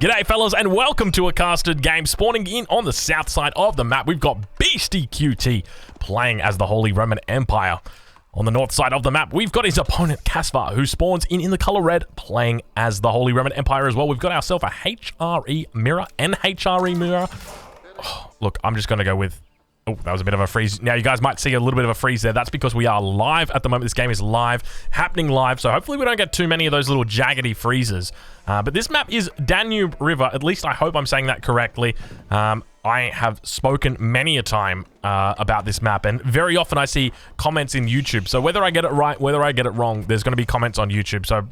G'day fellas and welcome to a casted game spawning in on the south side of the map. We've got Beastie QT playing as the Holy Roman Empire. On the north side of the map, we've got his opponent Caspar, who spawns in the color red, playing as the Holy Roman Empire as well. We've got ourselves a HRE mirror, NHRE mirror. Oh, look, I'm just going to go with... Oh, that was a bit of a freeze. Now, you guys might see a little bit of a freeze there. That's because we are live at the moment. This game is live, happening live. So hopefully we don't get too many of those little jaggedy freezes. But this map is Danube River. At least I hope I'm saying that correctly. I have spoken many a time about this map. And very often I see comments in YouTube. So whether I get it right, whether I get it wrong, there's going to be comments on YouTube. So,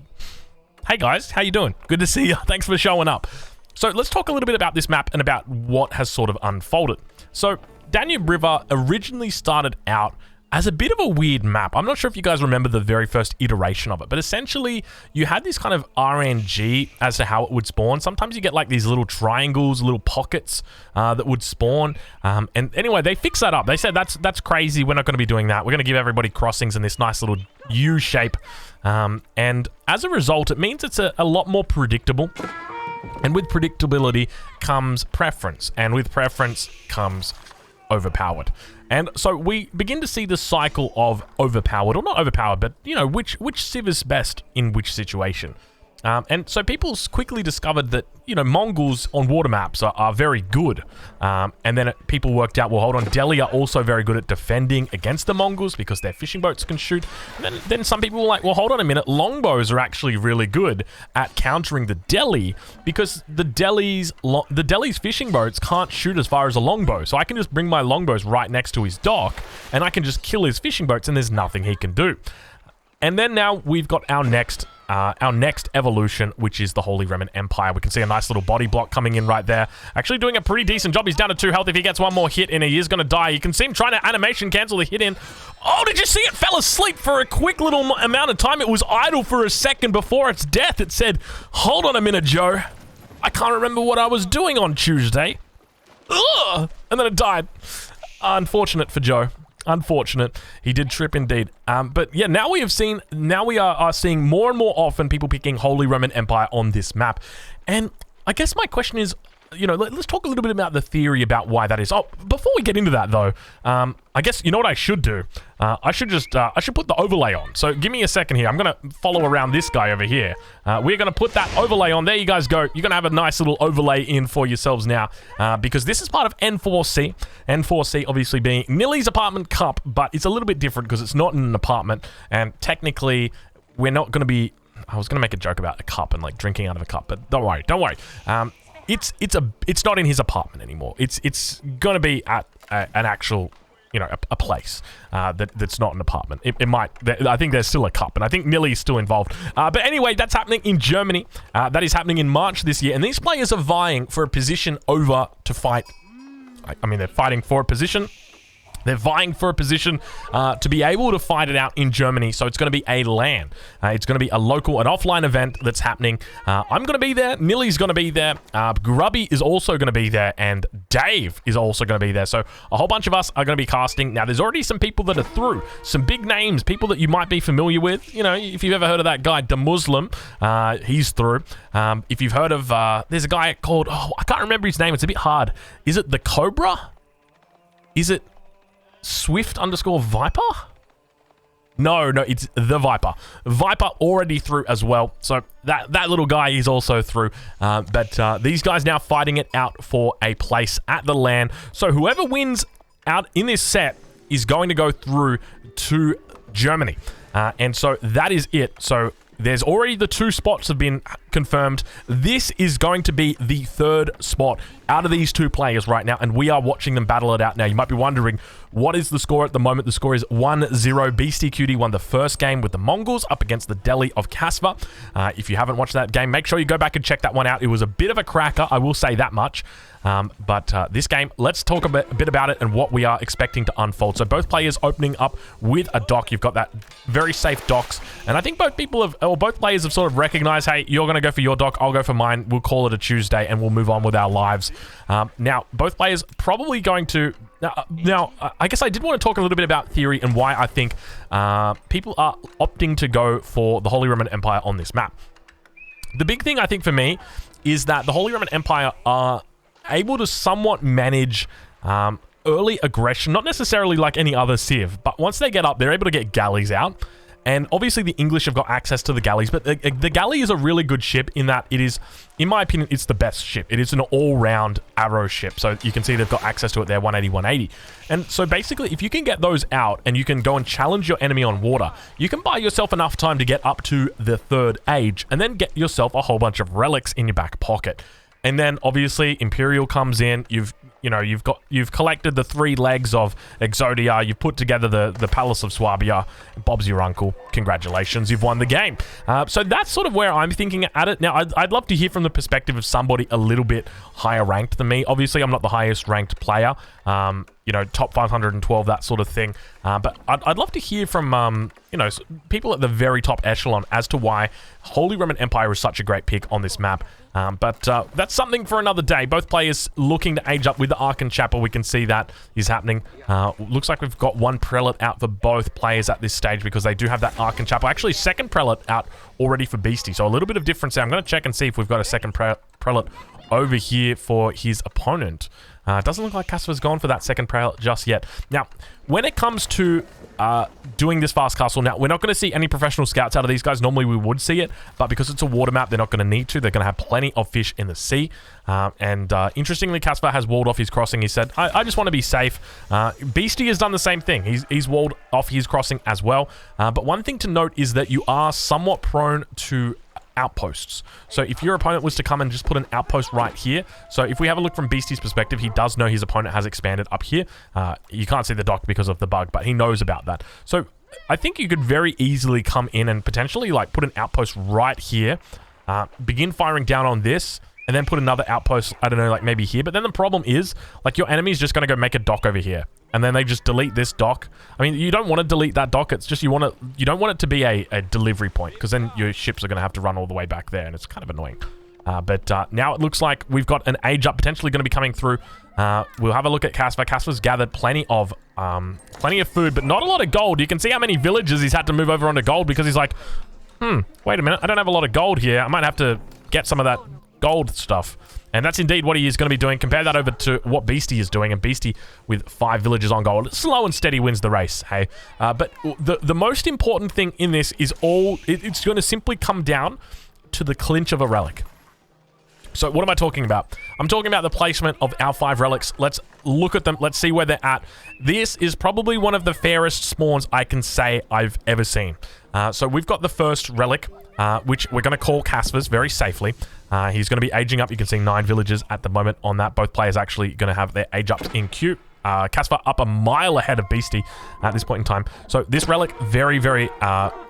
hey guys, how you doing? Good to see you. Thanks for showing up. So let's talk a little bit about this map and about what has sort of unfolded. So Danube River originally started out as a bit of a weird map. I'm not sure if you guys remember the very first iteration of it, but essentially you had this kind of RNG as to how it would spawn. Sometimes you get like these little triangles, little pockets that would spawn. And anyway, they fixed that up. They said that's crazy. We're not going to be doing that. We're going to give everybody crossings in this nice little U shape. And as a result, it means it's a lot more predictable. And with predictability comes preference. And with preference comes overpowered. And so we begin to see the cycle of overpowered, or not overpowered, but, you know, which civ is best in which situation. And so people quickly discovered that, you know, Mongols on water maps are very good. And then people worked out, well, hold on, Delhi are also very good at defending against the Mongols because their fishing boats can shoot. And then some people were like, well, hold on a minute, longbows are actually really good at countering the Delhi because the Delhi's fishing boats can't shoot as far as a longbow. So I can just bring my longbows right next to his dock and I can just kill his fishing boats and there's nothing he can do. And then now we've got our next evolution, which is the Holy Roman Empire. We can see a nice little body block coming in right there. Actually doing a pretty decent job. He's down to 2 health. If he gets one more hit in, he is going to die. You can see him trying to animation cancel the hit in. Oh, did you see it fell asleep for a quick little amount of time? It was idle for a second before its death. It said, hold on a minute, Joe. I can't remember what I was doing on Tuesday. Ugh! And then it died. Unfortunate for Joe. Unfortunate. He did trip indeed. But yeah, now we are seeing more and more often people picking Holy Roman Empire on this map. And I guess my question is, you know, let's talk a little bit about the theory about why that is. Oh, before we get into that though, I guess you know what I should do? I should put the overlay on. So give me a second here. I'm going to follow around this guy over here. We're going to put that overlay on. There you guys go. You're going to have a nice little overlay in for yourselves now because this is part of N4C. N4C obviously being Nilly's apartment cup, but it's a little bit different because it's not in an apartment. And technically, we're not going to be... I was going to make a joke about a cup and like drinking out of a cup, but don't worry. Don't worry. It's not in his apartment anymore. It's going to be at an actual... you know, a place that's not an apartment. It might... I think there's still a cup, and I think Nilly's still involved. But anyway, that's happening in Germany. That is happening in March this year, and these players are vying for a position over to fight... I mean, they're fighting for a position... They're vying for a position to be able to fight it out in Germany, so it's going to be a LAN. It's going to be an offline event that's happening. I'm going to be there. Nilly's going to be there. Grubby is also going to be there, and Dave is also going to be there. So a whole bunch of us are going to be casting. Now, there's already some people that are through. Some big names, people that you might be familiar with. You know, if you've ever heard of that guy, the Muslim, he's through. If you've heard of... there's a guy called... Oh, I can't remember his name. It's a bit hard. Is it the Cobra? Is it... Swift_Viper? No, it's the Viper. Viper already through as well. So that little guy is also through. But these guys now fighting it out for a place at the LAN. So whoever wins out in this set is going to go through to Germany. And so that is it. So there's already the 2 spots have been confirmed. This is going to be the 3rd spot out of these 2 players right now, and we are watching them battle it out now. You might be wondering, what is the score at the moment? The score is 1-0. Beastie QT won the first game with the Mongols up against the Delhi of Caspar. If you haven't watched that game, make sure you go back and check that one out. It was a bit of a cracker, I will say that much. But this game, let's talk a bit about it and what we are expecting to unfold. So both players opening up with a dock. You've got that very safe docks. And I think both players have sort of recognized, hey, you're going to go for your dock, I'll go for mine. We'll call it a Tuesday and we'll move on with our lives. Now, both players probably going to... Now, I guess I did want to talk a little bit about theory and why I think people are opting to go for the Holy Roman Empire on this map. The big thing, I think, for me is that the Holy Roman Empire are able to somewhat manage early aggression, not necessarily like any other civ, but once they get up, they're able to get galleys out. And obviously the English have got access to the galleys, but the galley is a really good ship in that it is, in my opinion, it's the best ship. It is an all-round arrow ship. So you can see they've got access to it there, 180, 180. And so basically, if you can get those out and you can go and challenge your enemy on water, you can buy yourself enough time to get up to the 3rd age and then get yourself a whole bunch of relics in your back pocket. And then obviously Imperial comes in, you've collected the 3 legs of Exodia, you've put together the Palace of Swabia, Bob's your uncle, congratulations, you've won the game. So that's sort of where I'm thinking at it. Now, I'd love to hear from the perspective of somebody a little bit higher ranked than me. Obviously, I'm not the highest ranked player, top 512, that sort of thing. But I'd love to hear from, people at the very top echelon as to why Holy Roman Empire is such a great pick on this map. But that's something for another day. Both players looking to age up with the Archon Chapel. We can see that is happening. Looks like we've got 1 prelate out for both players at this stage because they do have that Archon Chapel. Actually, 2nd prelate out already for Beastie. So a little bit of difference there. I'm going to check and see if we've got a 2nd prelate over here for his opponent. Doesn't look like Casper's gone for that 2nd prelate just yet. Now, when it comes to doing this fast castle, now, we're not going to see any professional scouts out of these guys. Normally, we would see it, but because it's a water map, they're not going to need to. They're going to have plenty of fish in the sea. Interestingly, Casper has walled off his crossing. He said, I just want to be safe. Beastie has done the same thing. He's walled off his crossing as well. But one thing to note is that you are somewhat prone to outposts. So if your opponent was to come and just put an outpost right here, so if we have a look from Beastie's perspective, he does know his opponent has expanded up here. You can't see the dock because of the bug, but he knows about that. So I think you could very easily come in and potentially like put an outpost right here, begin firing down on this, and then put another outpost, I don't know, like maybe here. But then the problem is, like, your enemy is just going to go make a dock over here. And then they just delete this dock. I mean, you don't want to delete that dock. It's just you don't want it to be a delivery point, because then your ships are going to have to run all the way back there, and it's kind of annoying. But now it looks like we've got an age up potentially going to be coming through. We'll have a look at Casper. Casper's gathered plenty of food, but not a lot of gold. You can see how many villages he's had to move over onto gold, because he's like, wait a minute, I don't have a lot of gold here. I might have to get some of that gold stuff. And that's indeed what he is going to be doing. Compare that over to what Beastie is doing. And Beastie with 5 villages on gold, slow and steady wins the race, hey? But the most important thing in this is it's going to simply come down to the clinch of a relic. So what am I talking about? I'm talking about the placement of our 5 relics. Let's look at them. Let's see where they're at. This is probably one of the fairest spawns I can say I've ever seen. So we've got the first relic, which we're going to call Casper's very safely. He's going to be aging up. You can see 9 villages at the moment on that. Both players actually going to have their age ups in queue. Casper up a mile ahead of Beastie at this point in time. So this relic very, very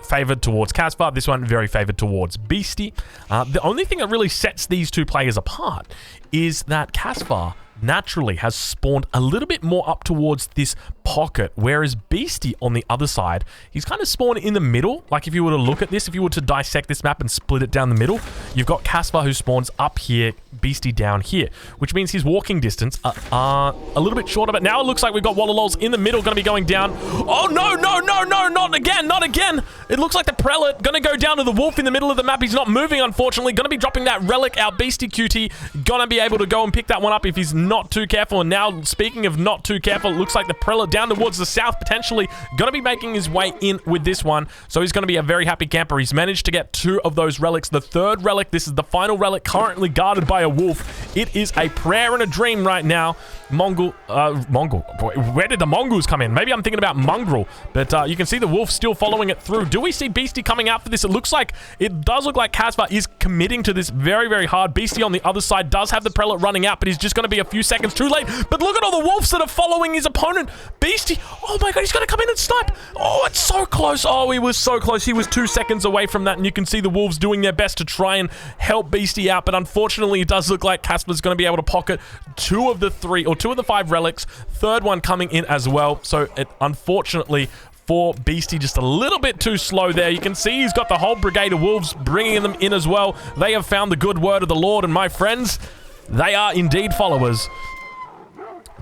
favored towards Casper. This one very favored towards Beastie. The only thing that really sets these two players apart is that Casper naturally has spawned a little bit more up towards this pocket, whereas Beastie on the other side, he's kind of spawned in the middle. Like if you were to look at this, if you were to dissect this map and split it down the middle, you've got Casper who spawns up here, Beastie down here, which means his walking distance are a little bit shorter. But now it looks like we've got Wallalols in the middle going to be going down. Oh no, no, no, no, not again, not again. It looks like the Prelate going to go down to the Wolf in the middle of the map. He's not moving, unfortunately. Going to be dropping that Relic. Our Beastie QT going to be able to go and pick that one up if he's not too careful. And now, speaking of not too careful, it looks like the Prelate down towards the south, potentially going to be making his way in with this one. So he's going to be a very happy camper. He's managed to get 2 of those relics. The 3rd relic, this is the final relic, currently guarded by a wolf. It is a prayer and a dream right now. Mongol, where did the Mongols come in? Maybe I'm thinking about Mongrel, but you can see the wolf still following it through. Do we see Beastie coming out for this? It does look like Casper is committing to this very, very hard. Beastie on the other side does have the Prelate running out, but he's just going to be a few seconds too late. But look at all the wolves that are following his opponent. Beastie, oh my god, he's going to come in and snipe. Oh, it's so close. Oh, he was so close. He was 2 seconds away from that, and you can see the wolves doing their best to try and help Beastie out, but unfortunately, it does look like Casper's going to be able to pocket 2 of the 3, or 2 of the 5 relics. 3rd one coming in as well, so it unfortunately for Beastie just a little bit too slow there. You can see he's got the whole brigade of wolves bringing them in as well. They have found the good word of the Lord, and my friends, they are indeed followers.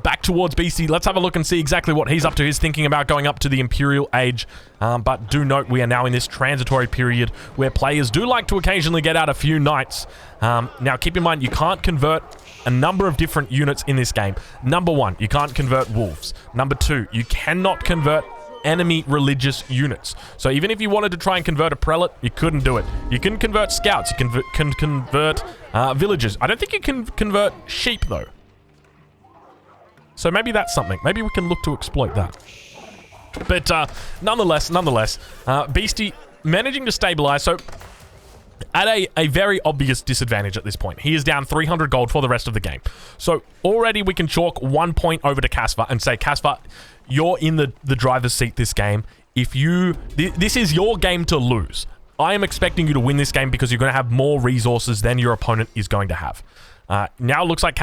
back towards BC. Let's have a look and see exactly what he's up to. He's thinking about going up to the Imperial Age. But do note, we are now in this transitory period where players do like to occasionally get out a few knights. Now, keep in mind, you can't convert a number of different units in this game. Number 1, you can't convert wolves. Number 2, you cannot convert enemy religious units. So even if you wanted to try and convert a prelate, you couldn't do it. You can convert scouts. You can convert villagers. I don't think you can convert sheep, though. So maybe that's something. Maybe we can look to exploit that. But nonetheless, Beastie managing to stabilize. So at a very obvious disadvantage at this point. He is down 300 gold for the rest of the game. So already we can chalk 1 point over to Casva and say, Casva, you're in the driver's seat this game. If you... This is your game to lose. I am expecting you to win this game because you're going to have more resources than your opponent is going to have. Now it looks like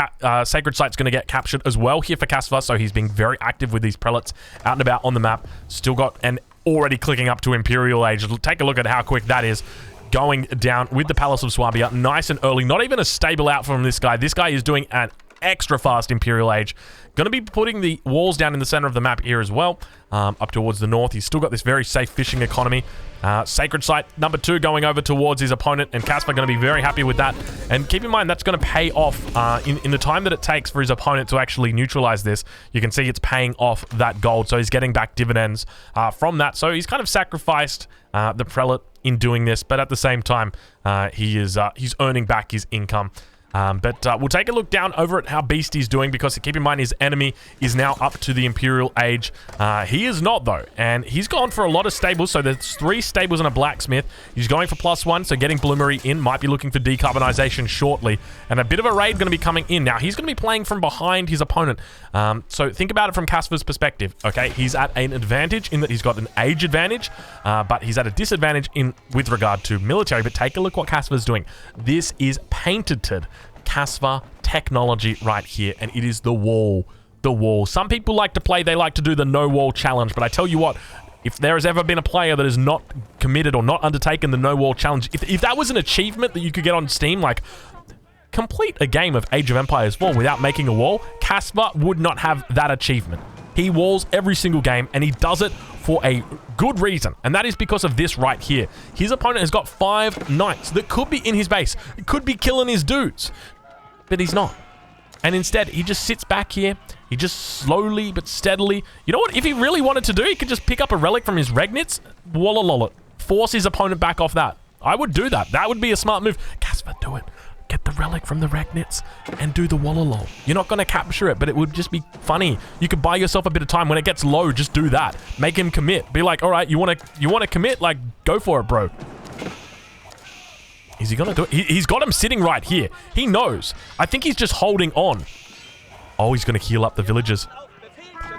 Sacred Site's going to get captured as well here for Casva, so he's being very active with these prelates out and about on the map. Still got... and already clicking up to Imperial Age. Take a look at how quick that is. Going down with the Palace of Swabia, nice and early. Not even a stable out from this guy. This guy is doing an extra fast Imperial Age. Going to be putting the walls down in the center of the map here as well, up towards the north. He's still got this very safe fishing economy. Sacred Site number 2 going over towards his opponent, and Casper going to be very happy with that. And keep in mind, that's going to pay off in the time that it takes for his opponent to actually neutralize this. You can see it's paying off that gold, so he's getting back dividends from that. So he's kind of sacrificed the prelate in doing this, but at the same time, he's earning back his income. But we'll take a look down over at how Beastie's doing, because keep in mind his enemy is now up to the Imperial Age. He is not, though, and he's gone for a lot of stables. So there's 3 stables and a blacksmith. He's going for +1, so getting Bloomery in. Might be looking for decarbonization shortly, and a bit of a raid going to be coming in. Now he's going to be playing from behind his opponent, so think about it from Casper's perspective. Okay, he's at an advantage in that he's got an age advantage, but he's at a disadvantage with regard to military. But take a look what Casper's doing. This is patented Casva technology right here, and it is the wall. The wall. Some people like to play, they like to do the no wall challenge, but I tell you what, if there has ever been a player that has not committed or not undertaken the no wall challenge, if that was an achievement that you could get on Steam, like complete a game of Age of Empires 4 without making a wall, Casva would not have that achievement. He walls every single game, and he does it for a good reason, and that is because of this right here. His opponent has got 5 knights that could be in his base. It could be killing his dudes, but he's not. And instead, he just sits back here. He just slowly but steadily... You know what? If he really wanted to do, he could just pick up a relic from his Regnitz, walla it, force his opponent back off that. I would do that. That would be a smart move. Casper, do it. Get the relic from the Regnitz and do the Wallalol. You're not going to capture it, but it would just be funny. You could buy yourself a bit of time. When it gets low, just do that. Make him commit. Be like, all right, you want to commit? Like, go for it, bro. Is he going to do it? He's got him sitting right here. He knows. I think he's just holding on. Oh, he's going to heal up the villagers.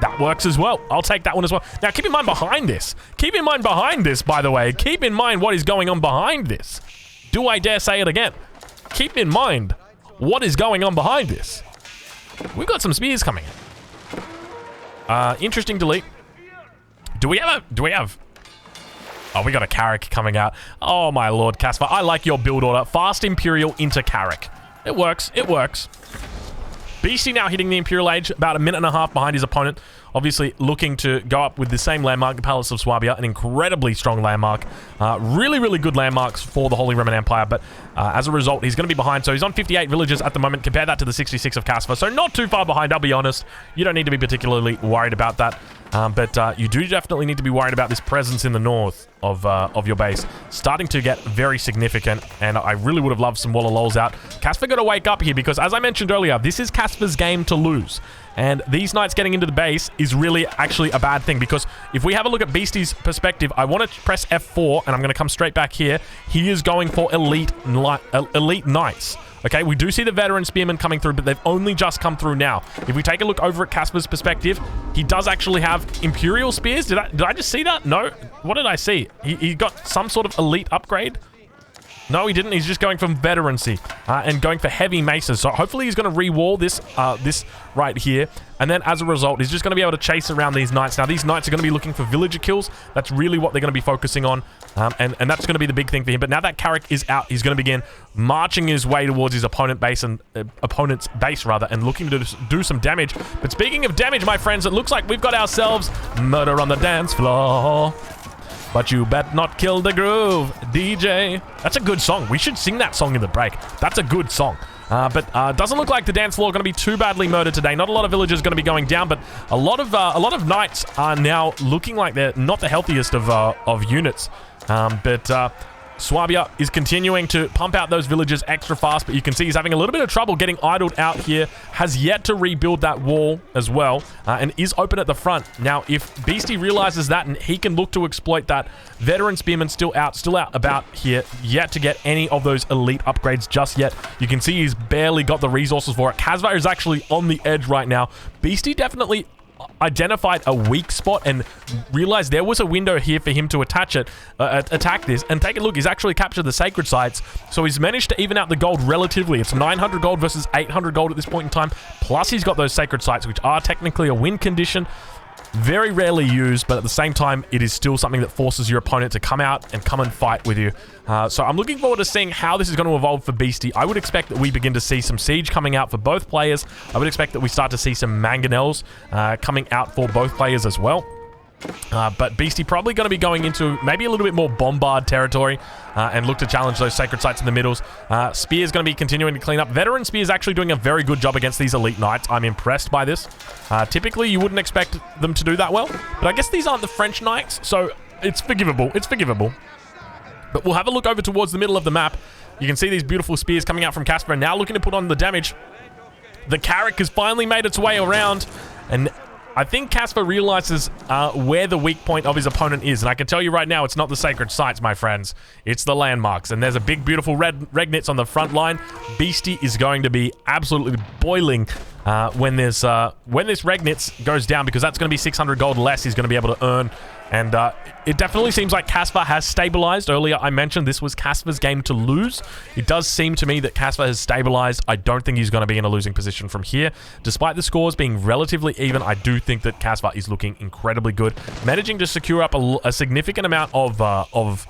That works as well. I'll take that one as well. Now, keep in mind behind this. Keep in mind behind this, by the way. Keep in mind what is going on behind this. Do I dare say it again? Keep in mind what is going on behind this. We've got some spears coming in. Interesting delete. Do we have... Oh, we got a Carrick coming out. Oh, my lord, Casper. I like your build order. Fast Imperial into Carrick. It works. It works. BC now hitting the Imperial Age, about a minute and a half behind his opponent. Obviously looking to go up with the same landmark, the Palace of Swabia, an incredibly strong landmark. Really, really good landmarks for the Holy Roman Empire, but as a result, he's going to be behind. So he's on 58 villagers at the moment. Compare that to the 66 of Casper. So not too far behind, I'll be honest. You don't need to be particularly worried about that. But you do definitely need to be worried about this presence in the north of your base. Starting to get very significant, and I really would have loved some Wallalols out. Casper got to wake up here, because as I mentioned earlier, this is Casper's game to lose. And these knights getting into the base is really actually a bad thing, because if we have a look at Beastie's perspective, I want to press F4, and I'm going to come straight back here. He is going for elite knights. Okay, we do see the veteran spearmen coming through, but they've only just come through now. If we take a look over at Casper's perspective, he does actually have Imperial spears. Did I just see that? No. What did I see? He got some sort of elite upgrade. No, he didn't. He's just going for veterancy and going for heavy maces. So hopefully he's going to re-wall this right here. And then as a result, he's just going to be able to chase around these knights. Now, these knights are going to be looking for villager kills. That's really what they're going to be focusing on. And that's going to be the big thing for him. But now that Carrick is out, he's going to begin marching his way towards his opponent's base, and looking to do some damage. But speaking of damage, my friends, it looks like we've got ourselves Murder on the Dance Floor. But you bet not kill the groove, DJ. That's a good song. We should sing that song in the break. That's a good song. But doesn't look like the dance floor going to be too badly murdered today. Not a lot of villagers going to be going down, but a lot of knights are now looking like they're not the healthiest of units. But Swabia is continuing to pump out those villagers extra fast, but you can see he's having a little bit of trouble getting idled out here. Has yet to rebuild that wall as well, and is open at the front. Now, if Beastie realizes that, and he can look to exploit that, veteran spearman still out about here, yet to get any of those elite upgrades just yet. You can see he's barely got the resources for it. Casvar is actually on the edge right now. Beastie definitely identified a weak spot and realized there was a window here for him to attack this. And take a look, he's actually captured the sacred sites, so he's managed to even out the gold relatively. It's 900 gold versus 800 gold at this point in time, plus he's got those sacred sites, which are technically a win condition. Very rarely used, but at the same time, it is still something that forces your opponent to come out and come and fight with you. So I'm looking forward to seeing how this is going to evolve for Beastie. I would expect that we begin to see some siege coming out for both players. I would expect that we start to see some mangonels coming out for both players as well. But Beastie probably going to be going into maybe a little bit more bombard territory and look to challenge those sacred sites in the middles. Spear's going to be continuing to clean up. Veteran Spear's actually doing a very good job against these elite knights. I'm impressed by this. Typically, you wouldn't expect them to do that well, but I guess these aren't the French knights, so it's forgivable. It's forgivable. But we'll have a look over towards the middle of the map. You can see these beautiful spears coming out from Casper, and now looking to put on the damage. The Carrick has finally made its way around, and I think Casper realizes where the weak point of his opponent is. And I can tell you right now, it's not the sacred sites, my friends. It's the landmarks. And there's a big, beautiful red Regnitz on the front line. Beastie is going to be absolutely boiling when this Regnitz goes down, because that's going to be 600 gold less he's going to be able to earn. And it definitely seems like Casper has stabilized. Earlier, I mentioned this was Casper's game to lose. It does seem to me that Casper has stabilized. I don't think he's going to be in a losing position from here. Despite the scores being relatively even, I do think that Casper is looking incredibly good, managing to secure up a significant amount of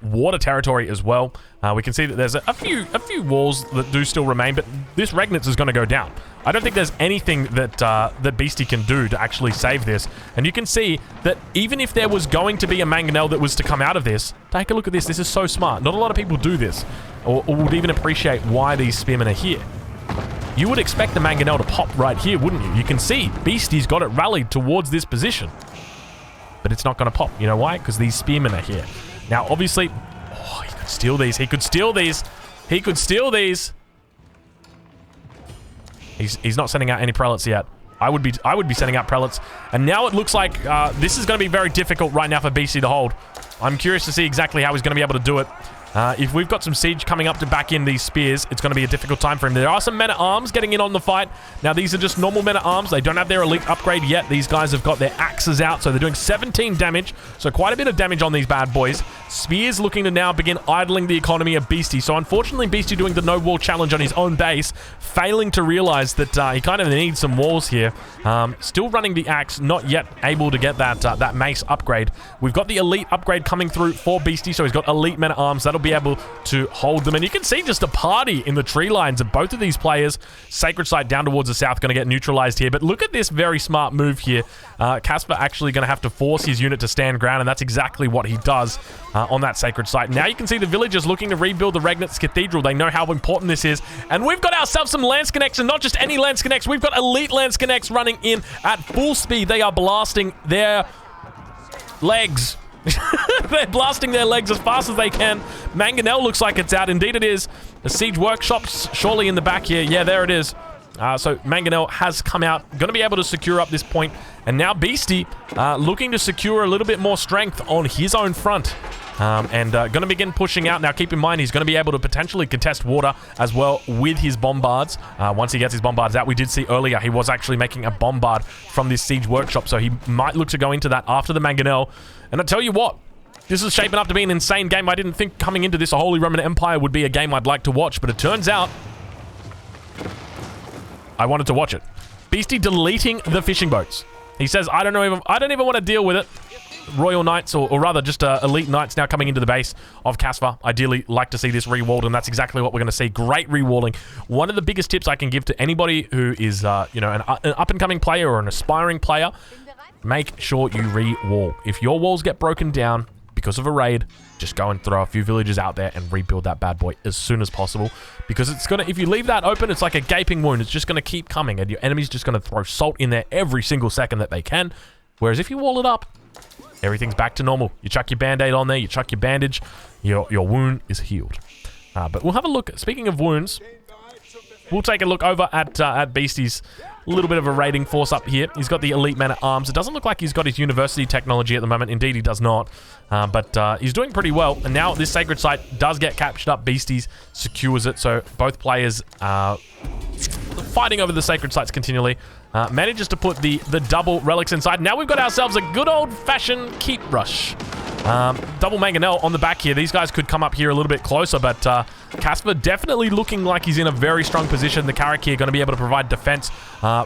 water territory as well. We can see that there's a few walls that do still remain, but this Regnitz is going to go down. I don't think there's anything that Beastie can do to actually save this. And you can see that even if there was going to be a mangonel that was to come out of this, take a look at this. This is so smart. Not a lot of people do this, or would even appreciate why these spearmen are here. You would expect the mangonel to pop right here, wouldn't you? You can see Beastie's got it rallied towards this position, but it's not going to pop. You know why? Because these spearmen are here. Now, obviously, oh, he could steal these. He could steal these. He could steal these. He's not sending out any prelates yet. I would be sending out prelates. And now it looks like this is going to be very difficult right now for BC to hold. I'm curious to see exactly how he's going to be able to do it. If we've got some siege coming up to back in these spears, it's going to be a difficult time for him. There are some men-at-arms getting in on the fight. Now, these are just normal men-at-arms. They don't have their elite upgrade yet. These guys have got their axes out, so they're doing 17 damage. So quite a bit of damage on these bad boys. Spears looking to now begin idling the economy of Beastie. So unfortunately, Beastie doing the no-wall challenge on his own base, failing to realize that he kind of needs some walls here. Still running the axe, not yet able to get that mace upgrade. We've got the elite upgrade coming through for Beastie, so he's got elite men-at-arms. That'll be able to hold them. And you can see just a party in the tree lines of both of these players. Sacred Site down towards the south, going to get neutralized here. But look at this very smart move here. Casper actually going to have to force his unit to stand ground, and that's exactly what he does on that Sacred Site. Now you can see the villagers looking to rebuild the Regnitz Cathedral. They know how important this is. And we've got ourselves some Lance Connects, and not just any Lance Connects. We've got elite Lance Connects running in at full speed. They are blasting their legs. They're blasting their legs as fast as they can. Mangonel looks like it's out. Indeed it is. The siege workshop's surely in the back here. Yeah, there it is. So Mangonel has come out, going to be able to secure up this point. And now Beastie looking to secure a little bit more strength on his own front. And going to begin pushing out. Now, keep in mind, he's going to be able to potentially contest water as well with his bombards. Once he gets his bombards out, we did see earlier he was actually making a bombard from this siege workshop. So he might look to go into that after the Mangonel. And I tell you what, This is shaping up to be an insane game. I didn't think coming into this, a Holy Roman Empire would be a game I'd like to watch, but it turns out I wanted to watch it. Beastie deleting the fishing boats. He says, I don't even want to deal with it. Royal Knights, or rather just Elite Knights now coming into the base of Casva. Ideally, like to see this rewalled, and that's exactly what we're going to see. Great rewalling. One of the biggest tips I can give to anybody who is, you know, an up-and-coming player or an aspiring player, make sure you re-wall. If your walls get broken down because of a raid, just go and throw a few villagers out there and rebuild that bad boy as soon as possible. Because it's going to, if you leave that open, it's like a gaping wound. It's just going to keep coming, and your enemy's just going to throw salt in there every single second that they can. Whereas if you wall it up, everything's back to normal. You chuck your band-aid on there, you chuck your bandage, your wound is healed. But we'll have a look. Speaking of wounds, we'll take a look over at Beastie's little bit of a raiding force up here. He's got the elite man-at-arms. It doesn't look like he's got his university technology at the moment. Indeed, he does not. But he's doing pretty well. And now this sacred site does get captured up. Beasties secures it. So both players fighting over the sacred sites continually. Manages to put the double relics inside. Now we've got ourselves a good old-fashioned keep rush. Double mangonel on the back here. These guys could come up here a little bit closer, but Casper definitely looking like he's in a very strong position. The Carrick here going to be able to provide defense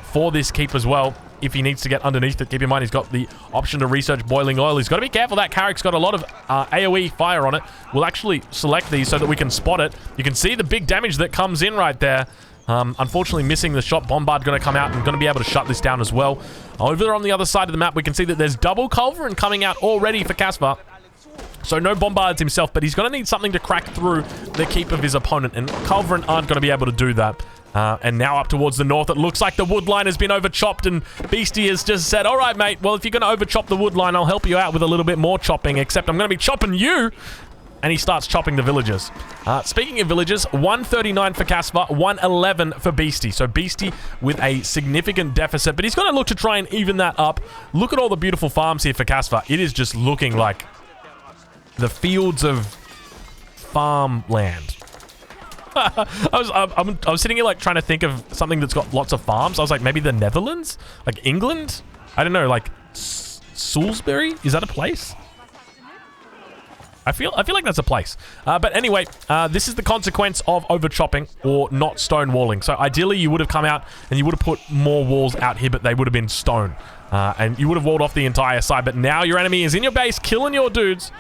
for this keep as well. If he needs to get underneath it, keep in mind he's got the option to research boiling oil. He's got to be careful. That Carrick's got a lot of AoE fire on it. We'll actually select these so that we can spot it. You can see the big damage that comes in right there. Unfortunately missing the shot. Bombard going to come out and going to be able to shut this down as well. Over there on the other side of the map, we can see that there's double Culverin coming out already for Casper. So no Bombards himself, but he's going to need something to crack through the keep of his opponent, and Culverin aren't going to be able to do that. And now up towards the north, it looks like the wood line has been overchopped, and Beastie has just said, all right, mate, well, if you're going to overchop the wood line, I'll help you out with a little bit more chopping, except I'm going to be chopping you. And he starts chopping the villagers. Speaking of villagers, 139 for Casper, 111 for Beastie. So Beastie with a significant deficit, but he's going to look to try and even that up. Look at all the beautiful farms here for Casper. It is just looking like the fields of farmland. I was sitting here like trying to think of something that's got lots of farms. I was like, maybe the Netherlands? Like England? I don't know, like Salisbury? Is that a place? I feel like that's a place. But anyway, this is the consequence of over-chopping or not stone walling. So ideally, you would have come out and you would have put more walls out here, but they would have been stone. And you would have walled off the entire side. But now your enemy is in your base, killing your dudes.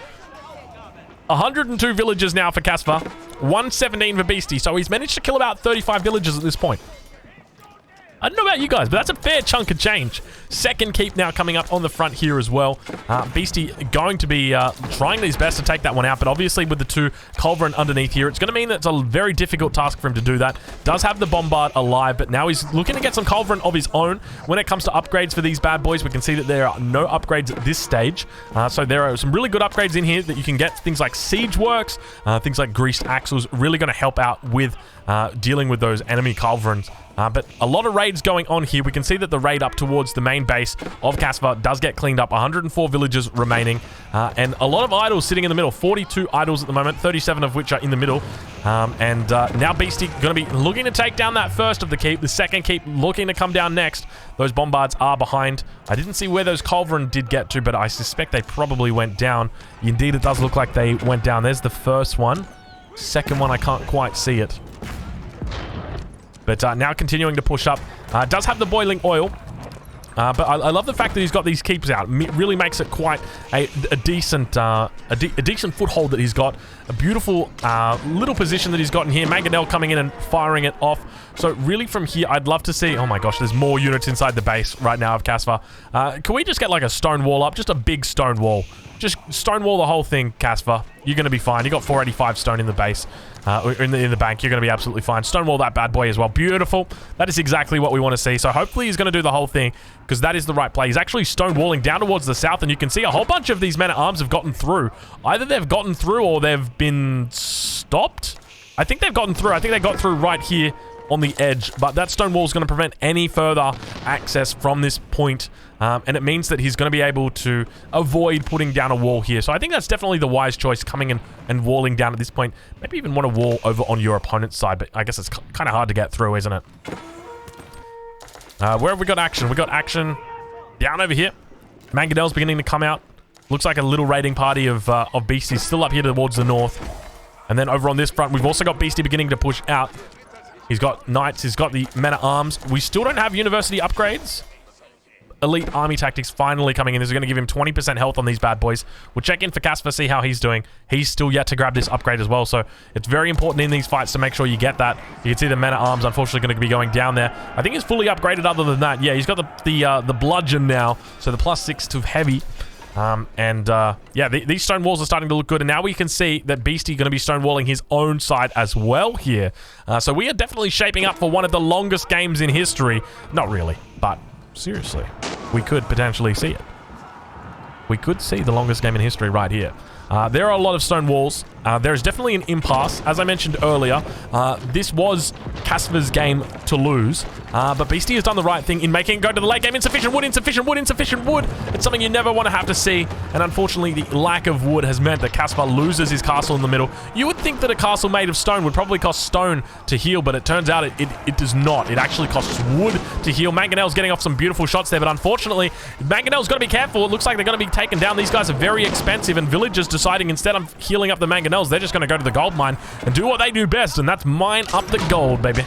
102 villagers now for Casper. 117 for Beastie. So he's managed to kill about 35 villagers at this point. I don't know about you guys, but that's a fair chunk of change. Second keep now coming up on the front here as well. Beastie going to be trying his best to take that one out, but obviously with the two Culverin underneath here, it's going to mean that it's a very difficult task for him to do that. Does have the Bombard alive, but now he's looking to get some Culverin of his own. When it comes to upgrades for these bad boys, we can see that there are no upgrades at this stage. So there are some really good upgrades in here that you can get. Things like Siege Works, things like Greased Axles, really going to help out with dealing with those enemy Culverins. But a lot of raids going on here. We can see that the raid up towards the main base of Casper does get cleaned up. 104 villagers remaining. And a lot of idols sitting in the middle. 42 idols at the moment, 37 of which are in the middle. Now Beastie going to be looking to take down that first of the keep. The second keep looking to come down next. Those Bombards are behind. I didn't see where those Culverin did get to, but I suspect they probably went down. Indeed, it does look like they went down. There's the first one. Second one, I can't quite see it. But now continuing to push up. Does have the boiling oil. But I love the fact that he's got these keeps out. It really makes it quite a decent foothold that he's got. A beautiful little position that he's got in here. Mangonel coming in and firing it off. So really from here, I'd love to see... Oh my gosh, there's more units inside the base right now of Casper. Can we just get like a stone wall up? Just a big stone wall. Just stonewall the whole thing, Casper. You're going to be fine. You got 485 stone in the base. In the bank. You're going to be absolutely fine. Stonewall that bad boy as well. Beautiful. That is exactly what we want to see. So hopefully he's going to do the whole thing, because that is the right play. He's actually stonewalling down towards the south, and you can see a whole bunch of these men-at-arms have gotten through. Either they've gotten through or they've been stopped. I think they've gotten through. I think they got through right here on the edge, but that stone wall is going to prevent any further access from this point, and it means that he's going to be able to avoid putting down a wall here. So I think that's definitely the wise choice, coming in and walling down at this point. Maybe even want to wall over on your opponent's side, but I guess it's kind of hard to get through, isn't it? Where have we got action? We got action down over here. Mangonel's beginning to come out. Looks like a little raiding party of beasties still up here towards the north. And then over on this front, we've also got Beastie beginning to push out. He's got knights. He's got the men-at-arms. We still don't have university upgrades. Elite army tactics finally coming in. This is going to give him 20% health on these bad boys. We'll check in for Casper, see how he's doing. He's still yet to grab this upgrade as well, so it's very important in these fights to make sure you get that. You can see the men-at-arms unfortunately going to be going down there. I think he's fully upgraded other than that. Yeah, he's got the bludgeon now, so the +6 to heavy. Yeah, these stone walls are starting to look good, and now we can see that Beastie going to be stonewalling his own side as well here. So we are definitely shaping up for one of the longest games in history. Not really, but seriously, we could potentially see it. We could see the longest game in history right here. There are a lot of stone walls. There's definitely an impasse. As I mentioned earlier, this was Casper's game to lose. But Beastie has done the right thing in making it go to the late game. Insufficient wood, insufficient wood, insufficient wood. It's something you never want to have to see. And unfortunately, the lack of wood has meant that Casper loses his castle in the middle. You would think that a castle made of stone would probably cost stone to heal, but it turns out it does not. It actually costs wood to heal. Mangonel's getting off some beautiful shots there, but unfortunately, Mangonel's got to be careful. It looks like they're going to be taken down. These guys are very expensive, and villagers deciding instead of healing up the Mangonels, they're just going to go to the gold mine and do what they do best, and that's mine up the gold, baby.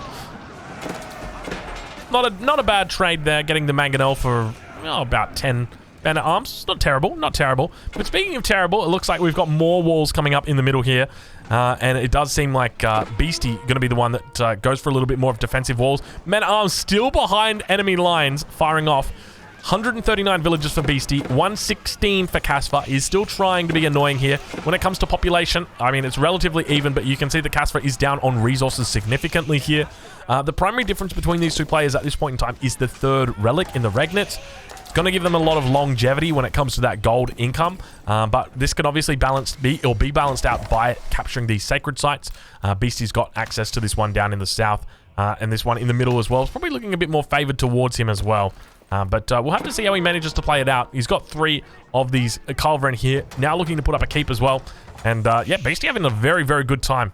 Not a bad trade there, getting the Mangonel for about 10 men-at-arms. It's not terrible, not terrible. But speaking of terrible, it looks like we've got more walls coming up in the middle here. And it does seem like Beastie going to be the one that goes for a little bit more of defensive walls. Men-at-arms still behind enemy lines, firing off. 139 villagers for Beastie, 116 for Casper. He's still trying to be annoying here. When it comes to population, I mean, it's relatively even, but you can see that Casper is down on resources significantly here. The primary difference between these two players at this point in time is the third relic in the Regnets. It's going to give them a lot of longevity when it comes to that gold income, but this can obviously be balanced out by capturing these sacred sites. Beastie's got access to this one down in the south, and this one in the middle as well. It's probably looking a bit more favored towards him as well. But we'll have to see how he manages to play it out. He's got 3 of these Culverin here, now looking to put up a keep as well. And yeah, Beastie having a very, very good time.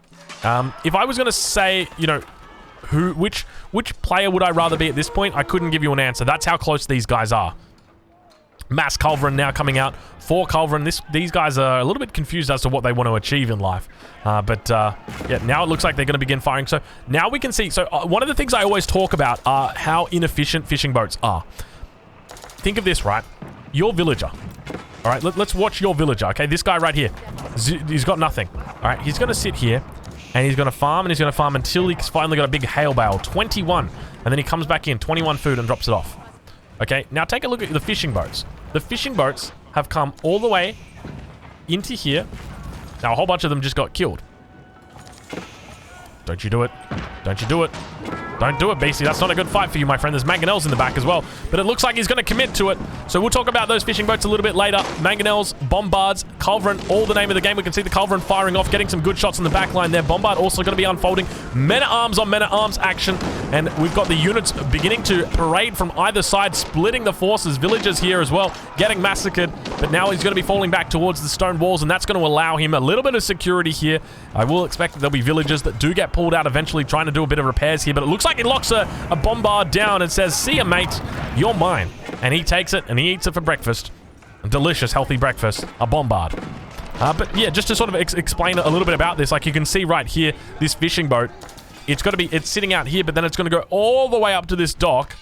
If I was going to say, you know, which player would I rather be at this point, I couldn't give you an answer. That's how close these guys are. Mass Culverin now coming out for Culverin. These guys are a little bit confused as to what they want to achieve in life. Yeah, now it looks like they're going to begin firing. So now we can see. So one of the things I always talk about are how inefficient fishing boats are. Think of this, right? Your villager. All right, let's watch your villager. Okay, this guy right here. He's got nothing. All right, he's going to sit here. And he's going to farm, and he's going to farm until he's finally got a big hail bale. 21. And then he comes back in. 21 food and drops it off. Okay, now take a look at the fishing boats. The fishing boats have come all the way into here. Now, a whole bunch of them just got killed. Don't you do it. Don't you do it. Don't do it, Beastie. That's not a good fight for you, my friend. There's Mangonels in the back as well. But it looks like he's going to commit to it. So we'll talk about those fishing boats a little bit later. Mangonels, Bombards, Culverin, all the name of the game. We can see the Culverin firing off, getting some good shots in the back line there. Bombard also going to be unfolding. Men-at-arms on men-at-arms action. And we've got the units beginning to parade from either side, splitting the forces. Villagers here as well, getting massacred. But now he's going to be falling back towards the stone walls, and that's going to allow him a little bit of security here. I will expect that there'll be villagers that do get pulled out eventually, trying to do a bit of repairs here. But it looks like he locks a bombard down and says, "See ya, mate. You're mine." And he takes it and he eats it for breakfast. A delicious, healthy breakfast. A bombard. But yeah, just to sort of explain a little bit about this, like you can see right here, this fishing boat, it's sitting out here, but then it's going to go all the way up to this dock,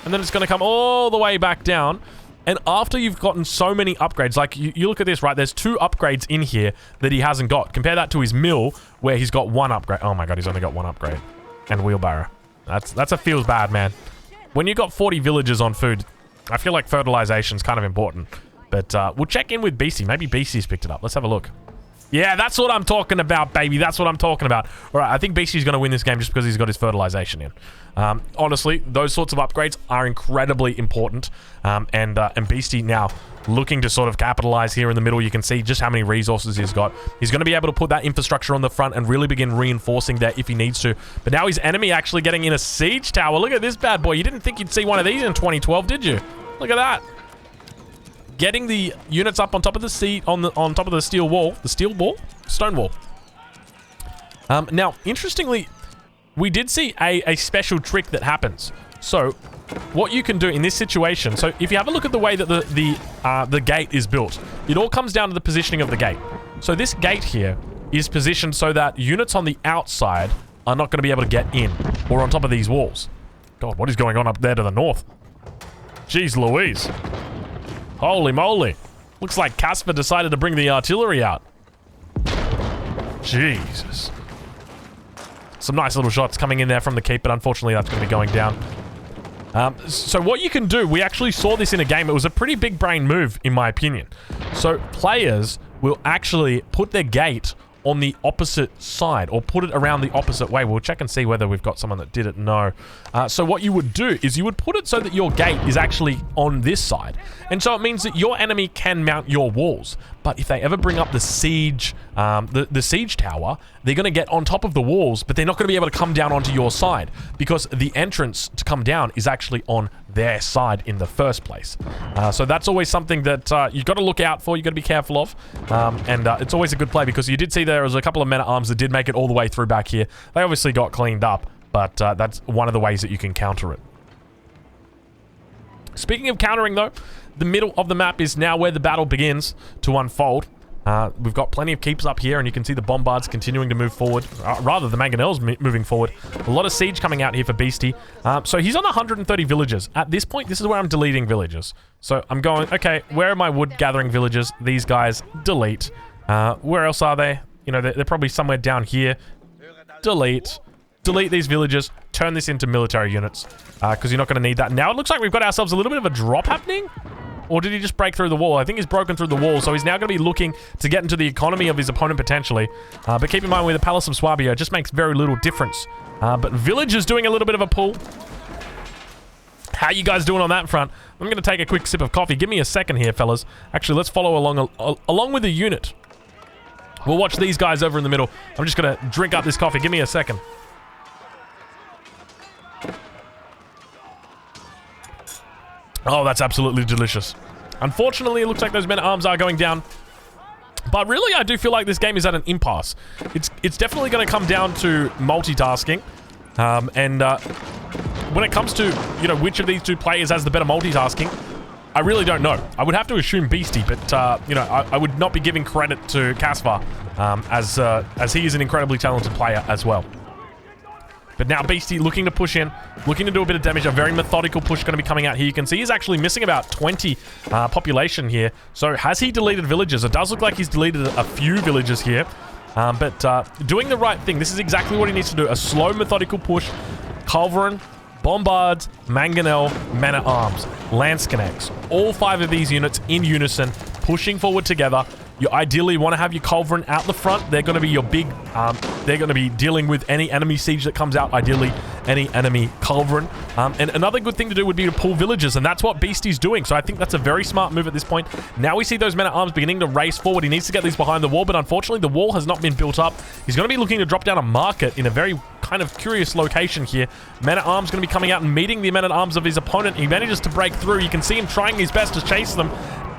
and then it's going to come all the way back down. And after you've gotten so many upgrades, like you look at this, right? There's 2 upgrades in here that he hasn't got. Compare that to his mill, where he's got 1 upgrade. Oh my god, he's only got 1 upgrade. And wheelbarrow. That's a feels bad, man. When you got 40 villagers on food, I feel like fertilization's kind of important. But we'll check in with Beastie. Maybe Beastie's picked it up. Let's have a look. Yeah, that's what I'm talking about, baby. That's what I'm talking about. All right, I think Beastie's going to win this game just because he's got his fertilization in. Honestly, those sorts of upgrades are incredibly important. And Beastie now looking to sort of capitalize here in the middle. You can see just how many resources he's got. He's going to be able to put that infrastructure on the front and really begin reinforcing there if he needs to. But now his enemy actually getting in a siege tower. Look at this bad boy. You didn't think you'd see one of these in 2012, did you? Look at that. Getting the units up on top of the on top of the stone wall. Now, interestingly, we did see a special trick that happens. So what you can do in this situation, so if you have a look at the way that the gate is built, it all comes down to the positioning of the gate. So this gate here is positioned so that units on the outside are not going to be able to get in or on top of these walls. God, what is going on up there to the north? Jeez Louise. Holy moly. Looks like Casper decided to bring the artillery out. Jesus. Some nice little shots coming in there from the keep, but unfortunately that's going to be going down. So what you can do, we actually saw this in a game. It was a pretty big brain move, in my opinion. So players will actually put their gate on the opposite side, or put it around the opposite way. We'll check and see whether we've got someone that did it. No. So what you would do is you would put it so that your gate is actually on this side. And so it means that your enemy can mount your walls. But if they ever bring up the siege, the siege tower, they're going to get on top of the walls, but they're not going to be able to come down onto your side because the entrance to come down is actually on their side in the first place. So that's always something that you've got to look out for, you've got to be careful of. And it's always a good play because you did see there was a couple of men-at-arms that did make it all the way through back here. They obviously got cleaned up, but that's one of the ways that you can counter it. Speaking of countering, though, the middle of the map is now where the battle begins to unfold. We've got plenty of keeps up here, and you can see the bombards continuing to move forward. Rather, the mangonels moving forward. A lot of siege coming out here for Beastie. So he's on 130 villagers. At this point, this is where I'm deleting villagers. So I'm going, okay, where are my wood gathering villagers? These guys, delete. Where else are they? You know, they're probably somewhere down here. Delete. Delete these villagers. Turn this into military units. Because you're not going to need that. Now it looks like we've got ourselves a little bit of a drop happening. Or did he just break through the wall? I think he's broken through the wall, so he's now going to be looking to get into the economy of his opponent potentially. But keep in mind, with the Palace of Swabia, it just makes very little difference. But Village is doing a little bit of a pull. How you guys doing on that front? I'm going to take a quick sip of coffee. Give me a second here, fellas. Actually, let's follow along with the unit. We'll watch these guys over in the middle. I'm just going to drink up this coffee. Give me a second. Oh, that's absolutely delicious. Unfortunately, it looks like those men-at-arms are going down. But really, I do feel like this game is at an impasse. It's definitely going to come down to multitasking. When it comes to, you know, which of these two players has the better multitasking, I really don't know. I would have to assume Beastie, but, you know, I would not be giving credit to Caspar, as he is an incredibly talented player as well. But now Beastie looking to push in, looking to do a bit of damage. A very methodical push going to be coming out here. You can see he's actually missing about 20 population here. So has he deleted villages? It does look like he's deleted a few villages here. But doing the right thing. This is exactly what he needs to do. A slow, methodical push. Culverin, Bombards, Mangonel, Men-at-Arms, Lance Connects. All 5 of these units in unison, pushing forward together. You ideally want to have your Culverin out the front. They're going to be your big, they're going to be dealing with any enemy siege that comes out, ideally any enemy Culverin. And another good thing to do would be to pull villages, and that's what Beastie's doing. So I think that's a very smart move at this point. Now we see those men-at-arms beginning to race forward. He needs to get these behind the wall, but unfortunately the wall has not been built up. He's going to be looking to drop down a market in a very kind of curious location here. Men-at-arms going to be coming out and meeting the men-at-arms of his opponent. He manages to break through. You can see him trying his best to chase them.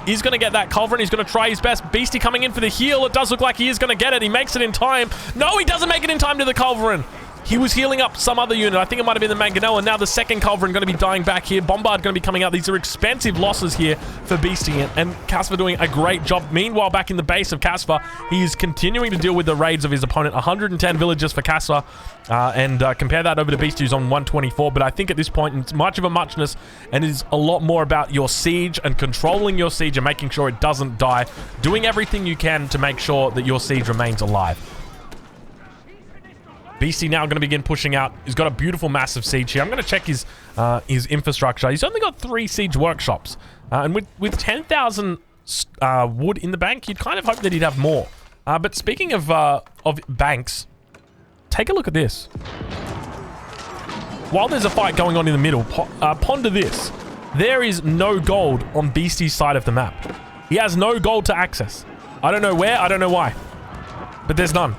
He's going to get that Culverin. He's going to try his best. Beastie coming in for the heal. It does look like he is going to get it. He makes it in time. No, he doesn't make it in time to the Culverin. He was healing up some other unit. I think it might have been the Mangonel, and now the second Culverin going to be dying back here. Bombard going to be coming out. These are expensive losses here for Beastie, and Caspar doing a great job. Meanwhile, back in the base of Caspar, he is continuing to deal with the raids of his opponent. 110 villages for Caspar, and compare that over to Beastie, who's on 124. But I think at this point, it's much of a muchness, and it is a lot more about your siege and controlling your siege and making sure it doesn't die. Doing everything you can to make sure that your siege remains alive. Beastie now going to begin pushing out. He's got a beautiful massive siege here. I'm going to check his infrastructure. He's only got 3 siege workshops. And with 10,000 wood in the bank, you'd kind of hope that he'd have more. But speaking of banks, take a look at this. While there's a fight going on in the middle, ponder this. There is no gold on Beastie's side of the map. He has no gold to access. I don't know where, I don't know why. But there's none.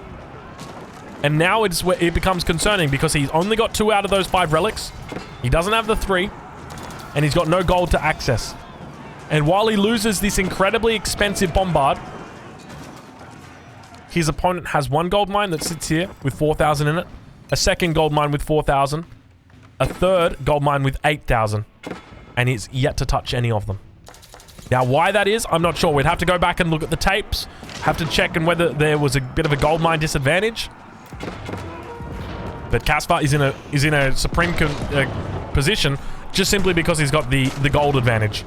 And now it's where it becomes concerning because he's only got 2 out of those 5 relics. He doesn't have the 3. And he's got no gold to access. And while he loses this incredibly expensive bombard, his opponent has 1 gold mine that sits here with 4,000 in it. A second gold mine with 4,000. a third gold mine with 8,000. And he's yet to touch any of them. Now, why that is, I'm not sure. We'd have to go back and look at the tapes. Have to check on whether there was a bit of a gold mine disadvantage. But Caspar is in a supreme position just simply because he's got the gold advantage.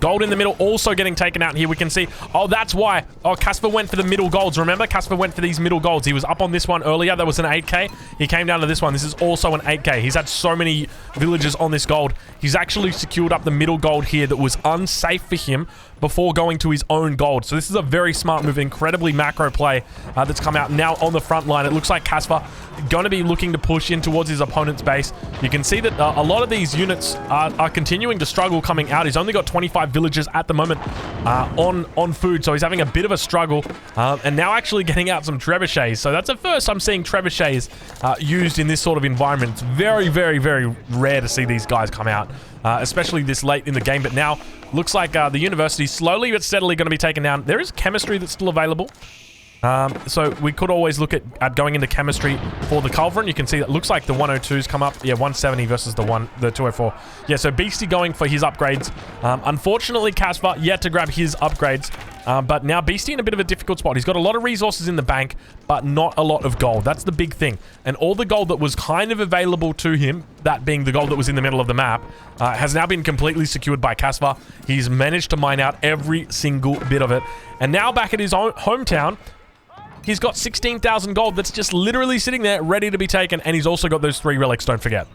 Gold in the middle also getting taken out here. We can see, oh, that's why. Oh, Caspar went for the middle golds. Remember, Caspar went for these middle golds. He was up on this one earlier. That was an 8k. He came down to this one. This is also an 8k. He's had so many villagers on this gold. He's actually secured up the middle gold here that was unsafe for him before going to his own gold. So this is a very smart move, incredibly macro play that's come out now on the front line. It looks like Caspar going to be looking to push in towards his opponent's base. You can see that a lot of these units are continuing to struggle coming out. He's only got 25 villagers at the moment on food, so he's having a bit of a struggle, and now actually getting out some trebuchets. So that's the first I'm seeing trebuchets used in this sort of environment. It's very, very, very rare to see these guys come out, especially this late in the game. But now looks like the university slowly but steadily going to be taken down. There is chemistry that's still available. So we could always look at going into chemistry for the Culverin. You can see that looks like the 102s come up. Yeah, 170 versus the 204. Yeah, so Beastie going for his upgrades. Unfortunately, Caspar yet to grab his upgrades. But now Beastie in a bit of a difficult spot. He's got a lot of resources in the bank, but not a lot of gold. That's the big thing. And all the gold that was kind of available to him, that being the gold that was in the middle of the map, has now been completely secured by Caspar. He's managed to mine out every single bit of it. And now back at his own hometown, he's got 16,000 gold that's just literally sitting there ready to be taken. And he's also got those 3 relics, don't forget.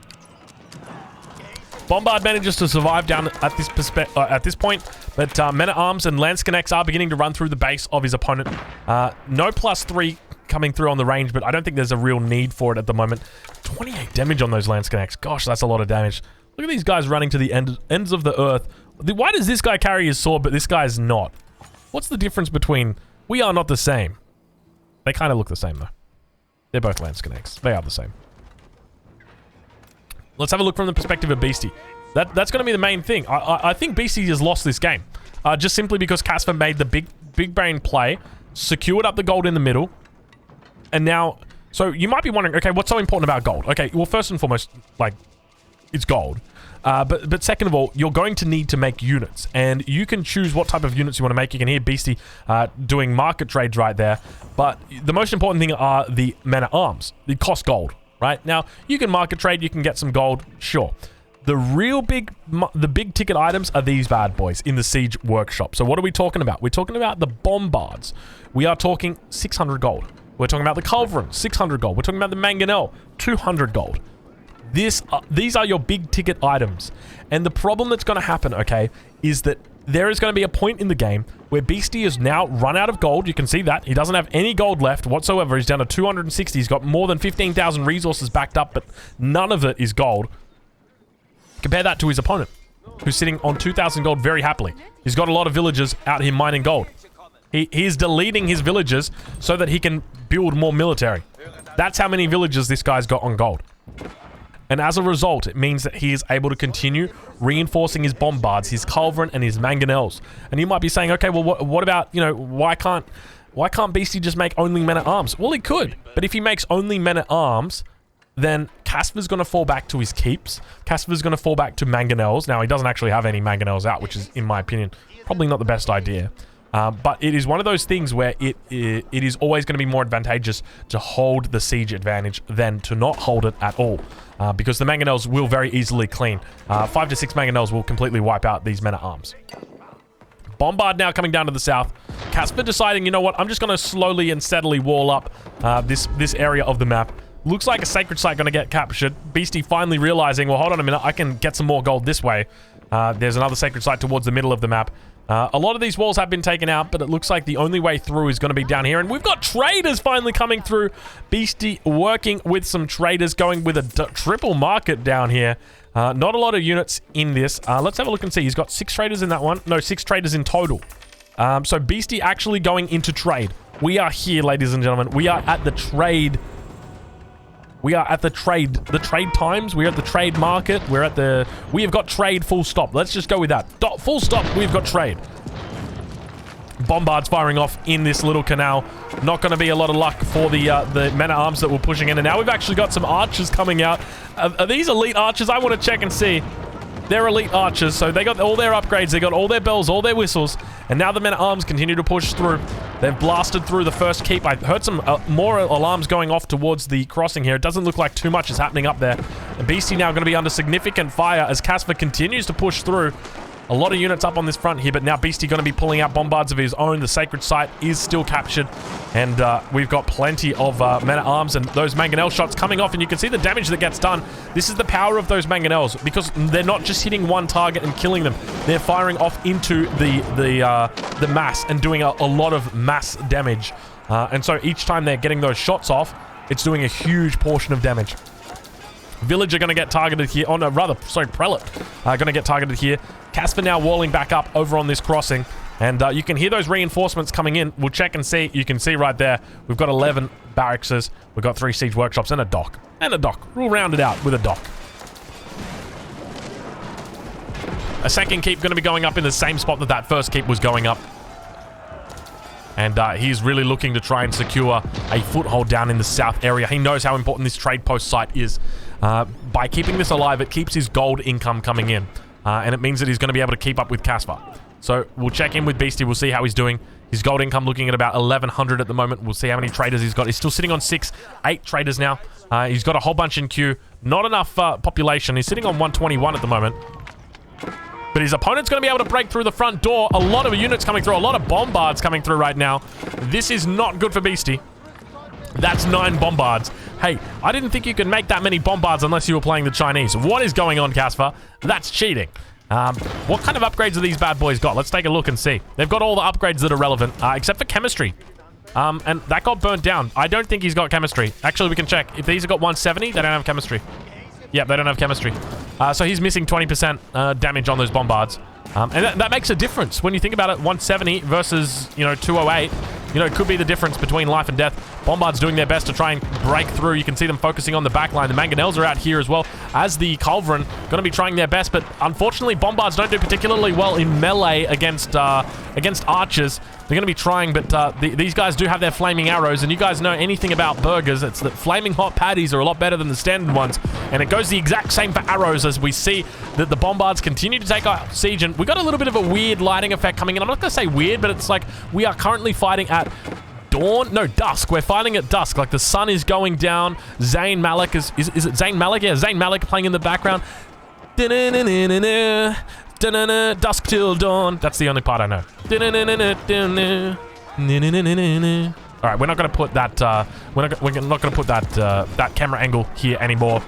Bombard manages to survive down at this point, but Men-at-Arms and Lance-Connects are beginning to run through the base of his opponent. No +3 coming through on the range, but I don't think there's a real need for it at the moment. 28 damage on those Lance-Connects. Gosh, that's a lot of damage. Look at these guys running to the ends of the earth. Why does this guy carry his sword, but this guy is not? What's the difference between... We are not the same. They kind of look the same, though. They're both Lance-Connects. They are the same. Let's have a look from the perspective of Beastie. That's going to be the main thing. I think Beastie has lost this game. Just simply because Caspar made the big brain play, secured up the gold in the middle, and now... So you might be wondering, okay, what's so important about gold? Okay, well, first and foremost, like, it's gold. But second of all, you're going to need to make units, and you can choose what type of units you want to make. You can hear Beastie doing market trades right there, but the most important thing are the Men-at-Arms. They cost gold, right? Now, you can market trade, you can get some gold, sure. The real big ticket items are these bad boys in the Siege Workshop. So what are we talking about? We're talking about the Bombards. We are talking 600 gold. We're talking about the Culverin, 600 gold. We're talking about the Mangonel, 200 gold. These are your big ticket items. And the problem that's going to happen, okay, is that there is going to be a point in the game where Beastie is now run out of gold. You can see that. He doesn't have any gold left whatsoever. He's down to 260. He's got more than 15,000 resources backed up, but none of it is gold. Compare that to his opponent, who's sitting on 2,000 gold very happily. He's got a lot of villagers out here mining gold. He is deleting his villagers so that he can build more military. That's how many villagers this guy's got on gold. And as a result, it means that he is able to continue reinforcing his Bombards, his Culverin, and his Mangonels. And you might be saying, okay, well, what about, you know, why can't Beastie just make only Men-at-Arms? Well, he could. But if he makes only Men-at-Arms, then Caspar's going to fall back to his keeps. Caspar's going to fall back to Mangonels. Now, he doesn't actually have any Mangonels out, which is, in my opinion, probably not the best idea. But it is one of those things where it is always going to be more advantageous to hold the siege advantage than to not hold it at all. Because the Mangonels will very easily clean. 5 to 6 Mangonels will completely wipe out these Men-at-Arms. Bombard now coming down to the south. Caspar deciding, you know what, I'm just going to slowly and steadily wall up this area of the map. Looks like a sacred site going to get captured. Beastie finally realizing, well, hold on a minute, I can get some more gold this way. There's another sacred site towards the middle of the map. A lot of these walls have been taken out, but it looks like the only way through is going to be down here. And we've got traders finally coming through. Beastie working with some traders, going with a triple market down here. Not a lot of units in this. Let's have a look and see. He's got 6 traders in that one. No, 6 traders in total. So Beastie actually going into trade. We are here, ladies and gentlemen. We are at the trade. We are at the trade times. We're at the trade market. We have got trade full stop. Let's just go with that. Full stop, we've got trade. bombards firing off in this little canal. Not going to be a lot of luck for the men-at-arms that we're pushing in. And now we've actually got some archers coming out. Are these elite archers? I want to check and see. They're elite archers, so they got all their upgrades, they got all their bells, all their whistles, and now the men-at-arms continue to push through. They've blasted through the first keep. I heard some more alarms going off towards the crossing here. It doesn't look like too much is happening up there. And Beastie now going to be under significant fire as Casper continues to push through. A lot of units up on this front here, but now Beastie going to be pulling out bombards of his own. The sacred site is still captured, and we've got plenty of men-at-arms and those mangonel shots coming off, and you can see the damage that gets done. This is the power of those mangonels, because they're not just hitting one target and killing them. They're firing off into the mass and doing a lot of mass damage. And so each time they're getting those shots off, it's doing a huge portion of damage. Village are going to get targeted here. Oh, no, rather, sorry, Prelate are going to get targeted here. Casper now walling back up over on this crossing. And you can hear those reinforcements coming in. We'll check and see. You can see right there, we've got 11 barracks. We've got 3 siege workshops and a dock. And a dock. We'll round it out with a dock. A second keep going to be going up in the same spot that that first keep was going up. And he's really looking to try and secure a foothold down in the south area. He knows how important this trade post site is. By keeping this alive, it keeps his gold income coming in. And it means that he's going to be able to keep up with Casper. So we'll check in with Beastie. We'll see how he's doing. His gold income looking at about 1,100 at the moment. We'll see how many traders he's got. He's still sitting on 8 traders now. He's got a whole bunch in queue. Not enough population. He's sitting on 121 at the moment. But his opponent's going to be able to break through the front door. A lot of units coming through. A lot of bombards coming through right now. This is not good for Beastie. That's 9 bombards. Hey, I didn't think you could make that many bombards unless you were playing the Chinese. What is going on, Casper? That's cheating. What kind of upgrades have these bad boys got? Let's take a look and see. They've got all the upgrades that are relevant, except for chemistry. And that got burnt down. I don't think he's got chemistry. Actually, we can check. If these have got 170, they don't have chemistry. Yep, they don't have chemistry. So he's missing 20% damage on those bombards. And that makes a difference. When you think about it, 170 versus, 208, it could be the difference between life and death. Bombards doing their best to try and break through. You can see them focusing on the back line. The mangonels are out here as well as the culverin going to be trying their best, but unfortunately, bombards don't do particularly well in melee against archers. They're going to be trying, but these guys do have their flaming arrows, and you guys know anything about burgers, it's that flaming hot patties are a lot better than the standard ones, and it goes the exact same for arrows as we see that the bombards continue to take out siege, and we got a little bit of a weird lighting effect coming in. I'm not going to say weird, but it's like we are currently fighting at dawn? No, dusk. We're fighting at dusk. Like the sun is going down. Zayn Malik is it Zayn Malik? Yeah, Zayn Malik playing in the background. Dusk till dawn. That's the only part I know. All right, we're not going to put that. We're not going to put that camera angle here anymore.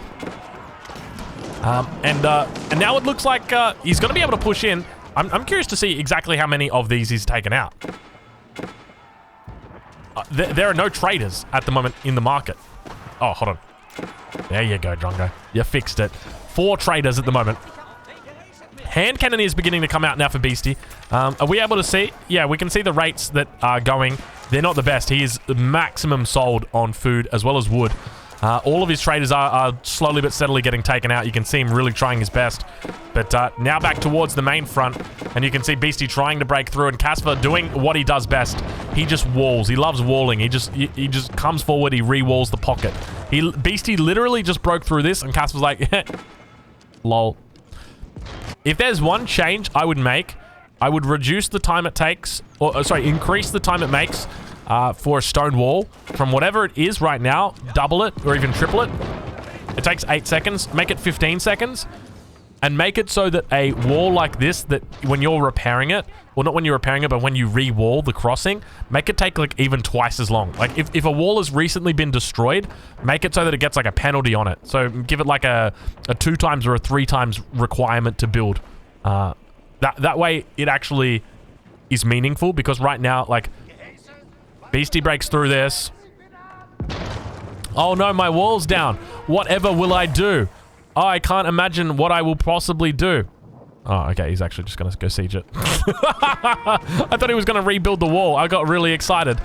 And now it looks like he's going to be able to push in. I'm curious to see exactly how many of these he's taken out. There are no traders at the moment in the market. Oh, hold on. There you go, Drongo. You fixed it. 4 traders at the moment. Hand cannoneers beginning to come out now for Beastie. Are we able to see? Yeah, we can see the rates that are going. They're not the best. He is maximum sold on food as well as wood. All of his traders are slowly but steadily getting taken out. You can see him really trying his best. But now back towards the main front, and you can see Beastie trying to break through, and Casper doing what he does best. He just walls. He loves walling. He just comes forward. He re-walls the pocket. Beastie literally just broke through this, and Casper's like, lol. If there's one change I would make, I would reduce the time it takes, increase the time it makes for a stone wall from whatever it is right now, double it or even triple it. It takes 8 seconds, make it 15 seconds, and make it so that a wall like this, that when you're repairing it, well, not when you're repairing it, but when you re-wall the crossing, make it take like even twice as long. Like if a wall has recently been destroyed, make it so that it gets like a penalty on it. So give it like a 2 times or a 3 times requirement to build. That way it actually is meaningful, because right now, like, Beastie breaks through this. Oh no, my wall's down. Whatever will I do? Oh, I can't imagine what I will possibly do. Oh, okay, he's actually just going to go siege it. I thought he was going to rebuild the wall. I got really excited.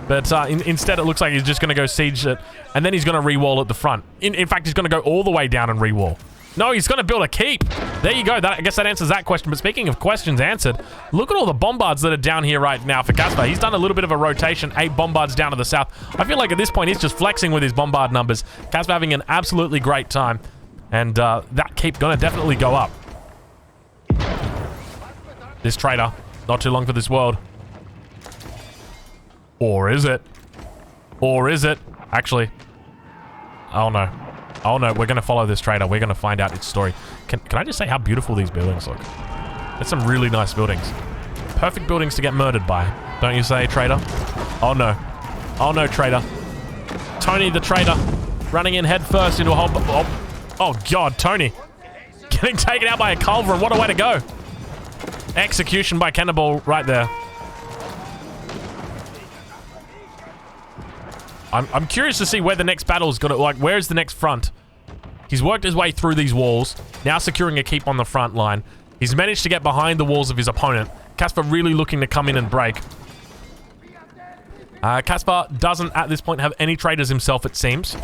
But instead, it looks like he's just going to go siege it, and then he's going to re-wall at the front. In fact, he's going to go all the way down and re-wall. No, he's going to build a keep. There you go. I guess that answers that question. But speaking of questions answered, look at all the bombards that are down here right now for Caspar. He's done a little bit of a rotation. 8 bombards down to the south. I feel like at this point, he's just flexing with his bombard numbers. Caspar having an absolutely great time. And that keep going to definitely go up. This trader, not too long for this world. Or is it? Or is it? Actually, oh no. Oh no, we're going to follow this trader. We're going to find out its story. Can I just say how beautiful these buildings look? There's some really nice buildings. Perfect buildings to get murdered by. Don't you say, trader? Oh no. Oh no, trader. Tony the trader. Running in head first into a whole... Oh god, Tony. Getting taken out by a culverin. What a way to go. Execution by cannonball right there. I'm curious to see where the next battle is going to... Like, where's the next front? He's worked his way through these walls. Now securing a keep on the front line. He's managed to get behind the walls of his opponent. Caspar really looking to come in and break. Caspar doesn't, at this point, have any traders himself, it seems.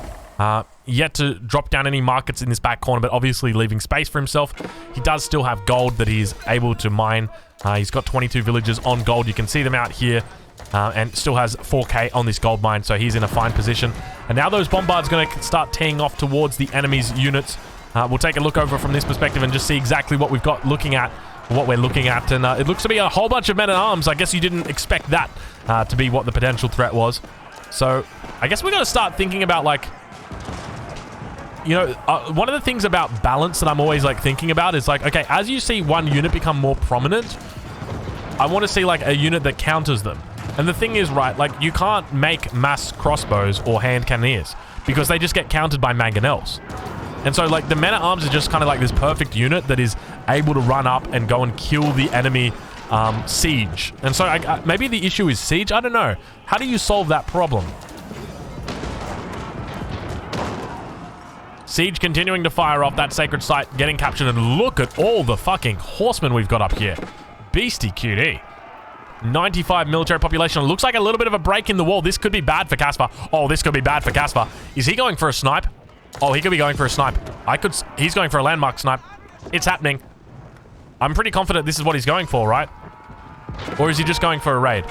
Yet to drop down any markets in this back corner, but obviously leaving space for himself. He does still have gold that he's able to mine. He's got 22 villages on gold. You can see them out here. And still has 4k on this gold mine, so he's in a fine position. And now those bombards going to start teeing off towards the enemy's units. We'll take a look over from this perspective and just see exactly what we've got looking at, what we're looking at. And it looks to be a whole bunch of men-at-arms. I guess you didn't expect that to be what the potential threat was. So I guess we're going to start thinking about, like, you know, one of the things about balance that I'm always, like, thinking about is, like, okay, as you see one unit become more prominent, I want to see, like, a unit that counters them. And the thing is, right, like, you can't make mass crossbows or hand cannoneers because they just get countered by mangonels. And so, like, the men-at-arms are just kind of like this perfect unit that is able to run up and go and kill the enemy siege. And so, maybe the issue is siege? I don't know. How do you solve that problem? Siege continuing to fire off that sacred site, getting captured. And look at all the fucking horsemen we've got up here. Beastie QD. 95 military population. Looks like a little bit of a break in the wall. This could be bad for Caspar. Oh, this could be bad for Caspar. Is he going for a snipe? Oh, he could be going for a snipe. He's going for a landmark snipe. It's happening. I'm pretty confident this is what he's going for, right? Or is he just going for a raid?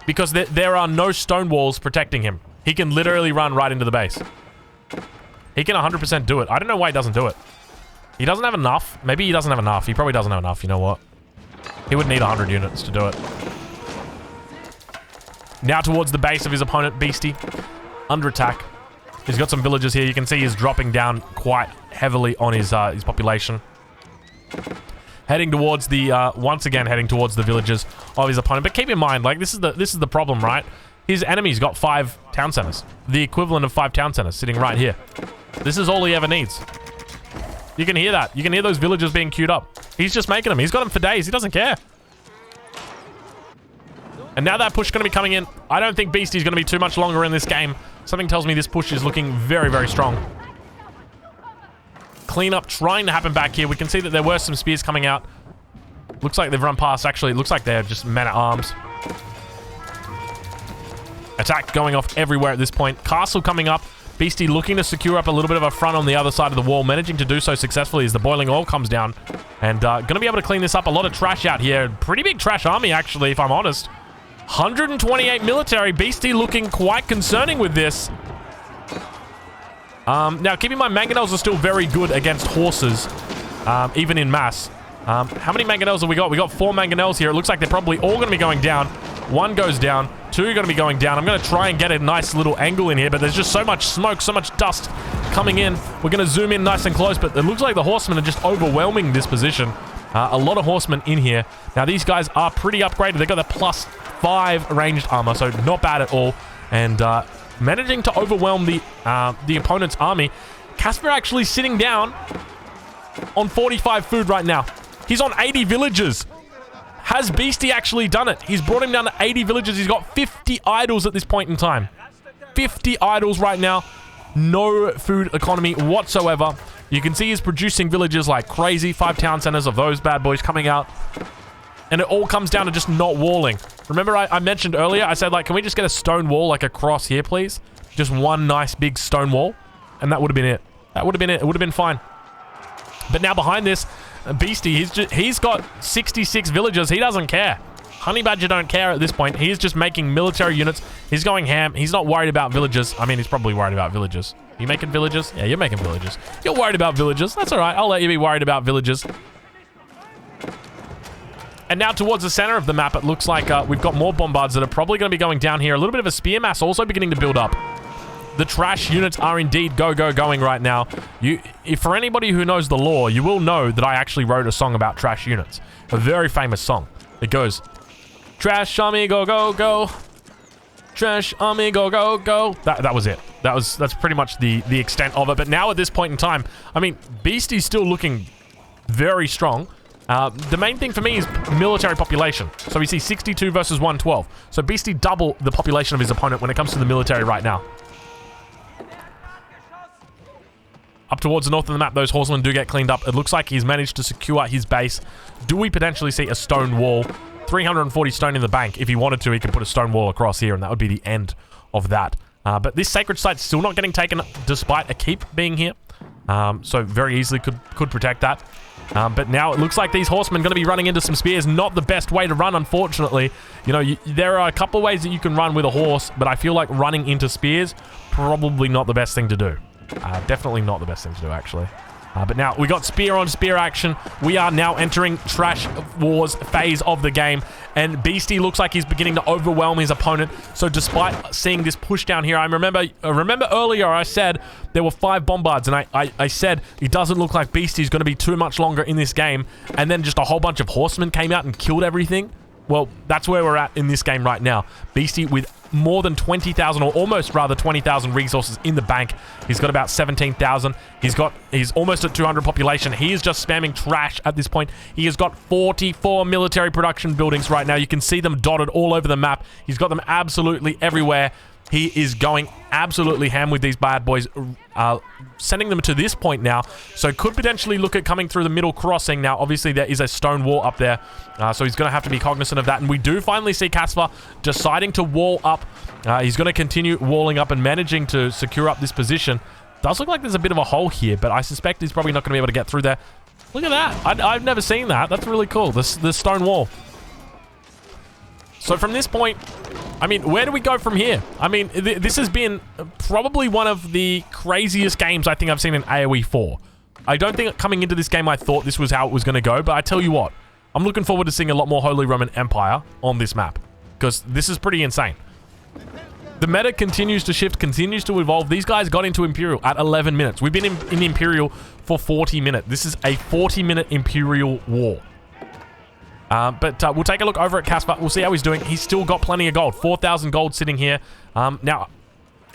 Because there are no stone walls protecting him. He can literally run right into the base. He can 100% do it. I don't know why he doesn't do it. He doesn't have enough. Maybe he doesn't have enough. He probably doesn't have enough. You know what? He would need 100 units to do it. Now towards the base of his opponent, Beastie. Under attack. He's got some villagers here. You can see he's dropping down quite heavily on his population. Heading towards the, once again, heading towards the villages of his opponent. But keep in mind, like, this is the problem, right? His enemy's got 5 town centers. The equivalent of 5 town centers sitting right here. This is all he ever needs. You can hear that. You can hear those villagers being queued up. He's just making them. He's got them for days. He doesn't care. And now that push is going to be coming in. I don't think Beastie's going to be too much longer in this game. Something tells me this push is looking very, very strong. Cleanup trying to happen back here. We can see that there were some spears coming out. Looks like they've run past. Actually, it looks like they're just men-at-arms. Attack going off everywhere at this point. Castle coming up. Beastie looking to secure up a little bit of a front on the other side of the wall, managing to do so successfully as the boiling oil comes down. And going to be able to clean this up. A lot of trash out here. Pretty big trash army, actually, if I'm honest. 128 military. Beastie looking quite concerning with this. Now, keep in mind, mangonels are still very good against horses, even in mass. How many mangonels have we got? We got 4 mangonels here. It looks like they're probably all going to be going down. 1 goes down. 2 are going to be going down. I'm going to try and get a nice little angle in here, but there's just so much smoke, so much dust coming in. We're going to zoom in nice and close, but it looks like the horsemen are just overwhelming this position. A lot of horsemen in here. Now, these guys are pretty upgraded. They've got the +5 ranged armor, so not bad at all. And managing to overwhelm the opponent's army. Caspar actually sitting down on 45 food right now. He's on 80 villagers. Has Beastie actually done it? He's brought him down to 80 villagers. He's got 50 idols at this point in time. 50 idols right now. No food economy whatsoever. You can see he's producing villagers like crazy. 5 town centers of those bad boys coming out. And it all comes down to just not walling. Remember I mentioned earlier, I said, like, can we just get a stone wall, like, across here, please? Just one nice big stone wall. And that would have been it. That would have been it. It would have been fine. But now behind this, Beastie, he's got 66 villagers. He doesn't care. Honey Badger don't care at this point. He's just making military units. He's going ham. He's not worried about villagers. I mean, he's probably worried about villagers. You making villagers? Yeah, you're making villagers. You're worried about villagers. That's all right. I'll let you be worried about villagers. And now towards the center of the map, it looks like we've got more bombards that are probably going to be going down here. A little bit of a spear mass also beginning to build up. The trash units are indeed going right now. If for anybody who knows the lore, you will know that I actually wrote a song about trash units. A very famous song. It goes, trash amigo go go, trash amigo go go. That was it. That's pretty much the extent of it. But now at this point in time, I mean, Beastie's still looking very strong. The main thing for me is military population. So we see 62 versus 112. So Beastie double the population of his opponent when it comes to the military right now. Up towards the north of the map, those horsemen do get cleaned up. It looks like he's managed to secure his base. Do we potentially see a stone wall? 340 stone in the bank. If he wanted to, he could put a stone wall across here, and that would be the end of that. But this sacred site's still not getting taken, despite a keep being here. So very easily could protect that. But now it looks like these horsemen are going to be running into some spears. Not the best way to run, unfortunately. You know, there are a couple ways that you can run with a horse, but I feel like running into spears, probably not the best thing to do. Definitely not the best thing to do, actually. But now, we got spear on spear action. We are now entering Trash Wars phase of the game. And Beastie looks like he's beginning to overwhelm his opponent. So despite seeing this push down here, I remember earlier I said there were 5 bombards. And I said it doesn't look like Beastie's going to be too much longer in this game. And then just a whole bunch of horsemen came out and killed everything. Well, that's where we're at in this game right now. Beastie with more than 20,000, or almost rather 20,000 resources in the bank. He's got about 17,000. He's almost at 200 population. He is just spamming trash at this point. He has got 44 military production buildings right now. You can see them dotted all over the map. He's got them absolutely everywhere. He is going absolutely ham with these bad boys, sending them to this point now. So could potentially look at coming through the middle crossing. Now, obviously, there is a stone wall up there, so he's going to have to be cognizant of that. And we do finally see Casper deciding to wall up. He's going to continue walling up and managing to secure up this position. Does look like there's a bit of a hole here, but I suspect he's probably not going to be able to get through there. Look at that. I've never seen that. That's really cool, this stone wall. So from this point, I mean, where do we go from here? I mean, this has been probably one of the craziest games I think I've seen in AoE 4. I don't think coming into this game I thought this was how it was going to go, but I tell you what, I'm looking forward to seeing a lot more Holy Roman Empire on this map, because this is pretty insane. The meta continues to shift, continues to evolve. These guys got into Imperial at 11 minutes. We've been in Imperial for 40 minutes. This is a 40-minute Imperial war. But we'll take a look over at Casper. We'll see how he's doing. He's still got plenty of gold. 4,000 gold sitting here. Now,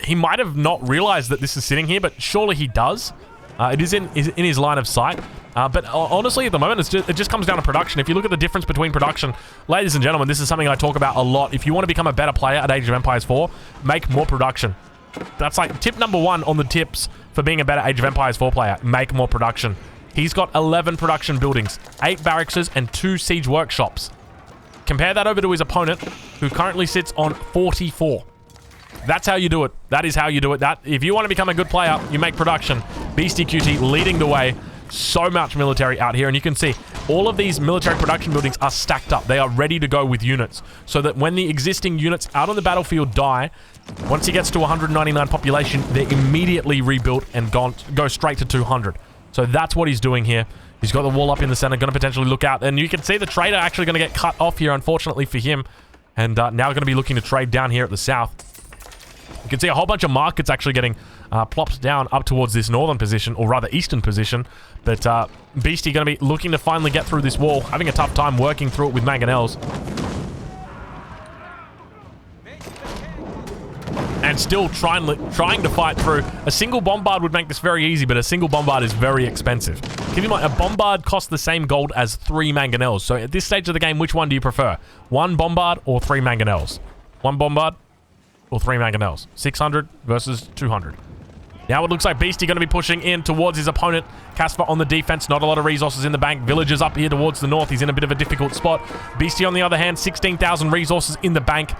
he might have not realized that this is sitting here, but surely he does. It is in his line of sight. But honestly, at the moment, it just comes down to production. If you look at the difference between production, ladies and gentlemen, this is something I talk about a lot. If you want to become a better player at Age of Empires 4, make more production. That's like tip number 1 on the tips for being a better Age of Empires 4 player. Make more production. He's got 11 production buildings, 8 barracks, and 2 siege workshops. Compare that over to his opponent, who currently sits on 44. That's how you do it. That is how you do it. If you want to become a good player, you make production. Beastie QT leading the way. So much military out here, and you can see all of these military production buildings are stacked up. They are ready to go with units, so that when the existing units out on the battlefield die, once he gets to 199 population, they're immediately rebuilt and go straight to 200. So that's what he's doing here. He's got the wall up in the center, going to potentially look out. And you can see the trader actually going to get cut off here, unfortunately for him. And now going to be looking to trade down here at the south. You can see a whole bunch of markets actually getting plopped down up towards this northern position, or rather eastern position. But Beastie going to be looking to finally get through this wall, having a tough time working through it with mangonels. And still trying to fight through. A single bombard would make this very easy, but a single bombard is very expensive. Keep in mind, a bombard costs the same gold as 3 mangonels. So at this stage of the game, which one do you prefer? 1 bombard or 3 mangonels? 1 bombard or 3 mangonels? 600 versus 200. Now it looks like Beastie going to be pushing in towards his opponent. Casper on the defense, not a lot of resources in the bank. Villagers up here towards the north. He's in a bit of a difficult spot. Beastie on the other hand, 16,000 resources in the bank.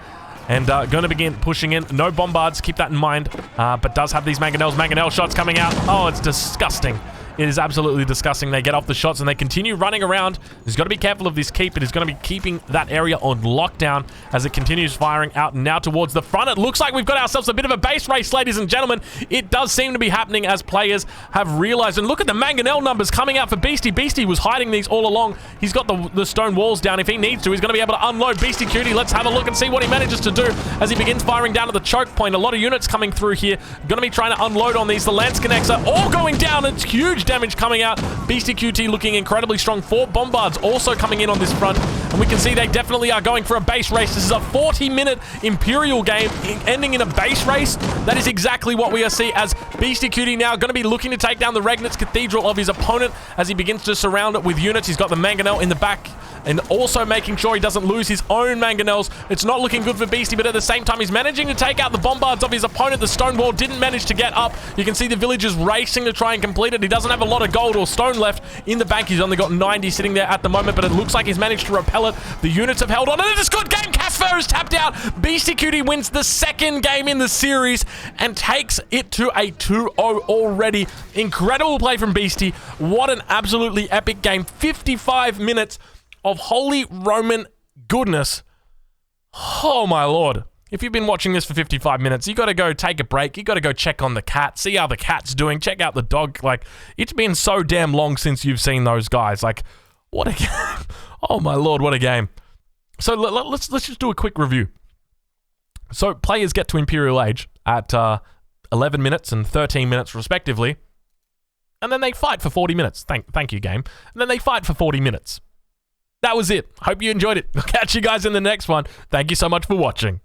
And going to begin pushing in. No bombards, keep that in mind. But does have these mangonels. Mangonel shots coming out. Oh, it's disgusting. It is absolutely disgusting. They get off the shots and they continue running around. He's got to be careful of this keep. It is going to be keeping that area on lockdown as it continues firing out now towards the front. It looks like we've got ourselves a bit of a base race, ladies and gentlemen. It does seem to be happening as players have realized. And look at the mangonel numbers coming out for Beastie. Beastie was hiding these all along. He's got the stone walls down. If he needs to, he's going to be able to unload Beastie Cutie. Let's have a look and see what he manages to do as he begins firing down at the choke point. A lot of units coming through here. Going to be trying to unload on these. The lance connects are all going down. It's huge damage coming out. Beastie QT looking incredibly strong. 4 bombards also coming in on this front. And we can see they definitely are going for a base race. This is a 40-minute Imperial game ending in a base race. That is exactly what we are seeing as Beastie Cutie now going to be looking to take down the Regnitz Cathedral of his opponent as he begins to surround it with units. He's got the Mangonel in the back and also making sure he doesn't lose his own Mangonels. It's not looking good for Beastie, but at the same time, he's managing to take out the bombards of his opponent. The stone wall didn't manage to get up. You can see the villagers racing to try and complete it. He doesn't have a lot of gold or stone left in the bank. He's only got 90 sitting there at the moment, but it looks like he's managed to repel it. The units have held on, and it is a good game. Casper is tapped out. Beastie Cutie wins the second game in the series and takes it to a 2-0 already. Incredible play from Beastie. What an absolutely epic game. 55 minutes of holy Roman goodness. Oh my lord. If you've been watching this for 55 minutes, you got to go take a break. You got to go check on the cat, see how the cat's doing, check out the dog. Like, it's been so damn long since you've seen those guys. Like, what a game. Oh my lord, what a game. So let's just do a quick review. So players get to Imperial Age at 11 minutes and 13 minutes respectively. And then they fight for 40 minutes. Thank you, game. And then they fight for 40 minutes. That was it. Hope you enjoyed it. I'll catch you guys in the next one. Thank you so much for watching.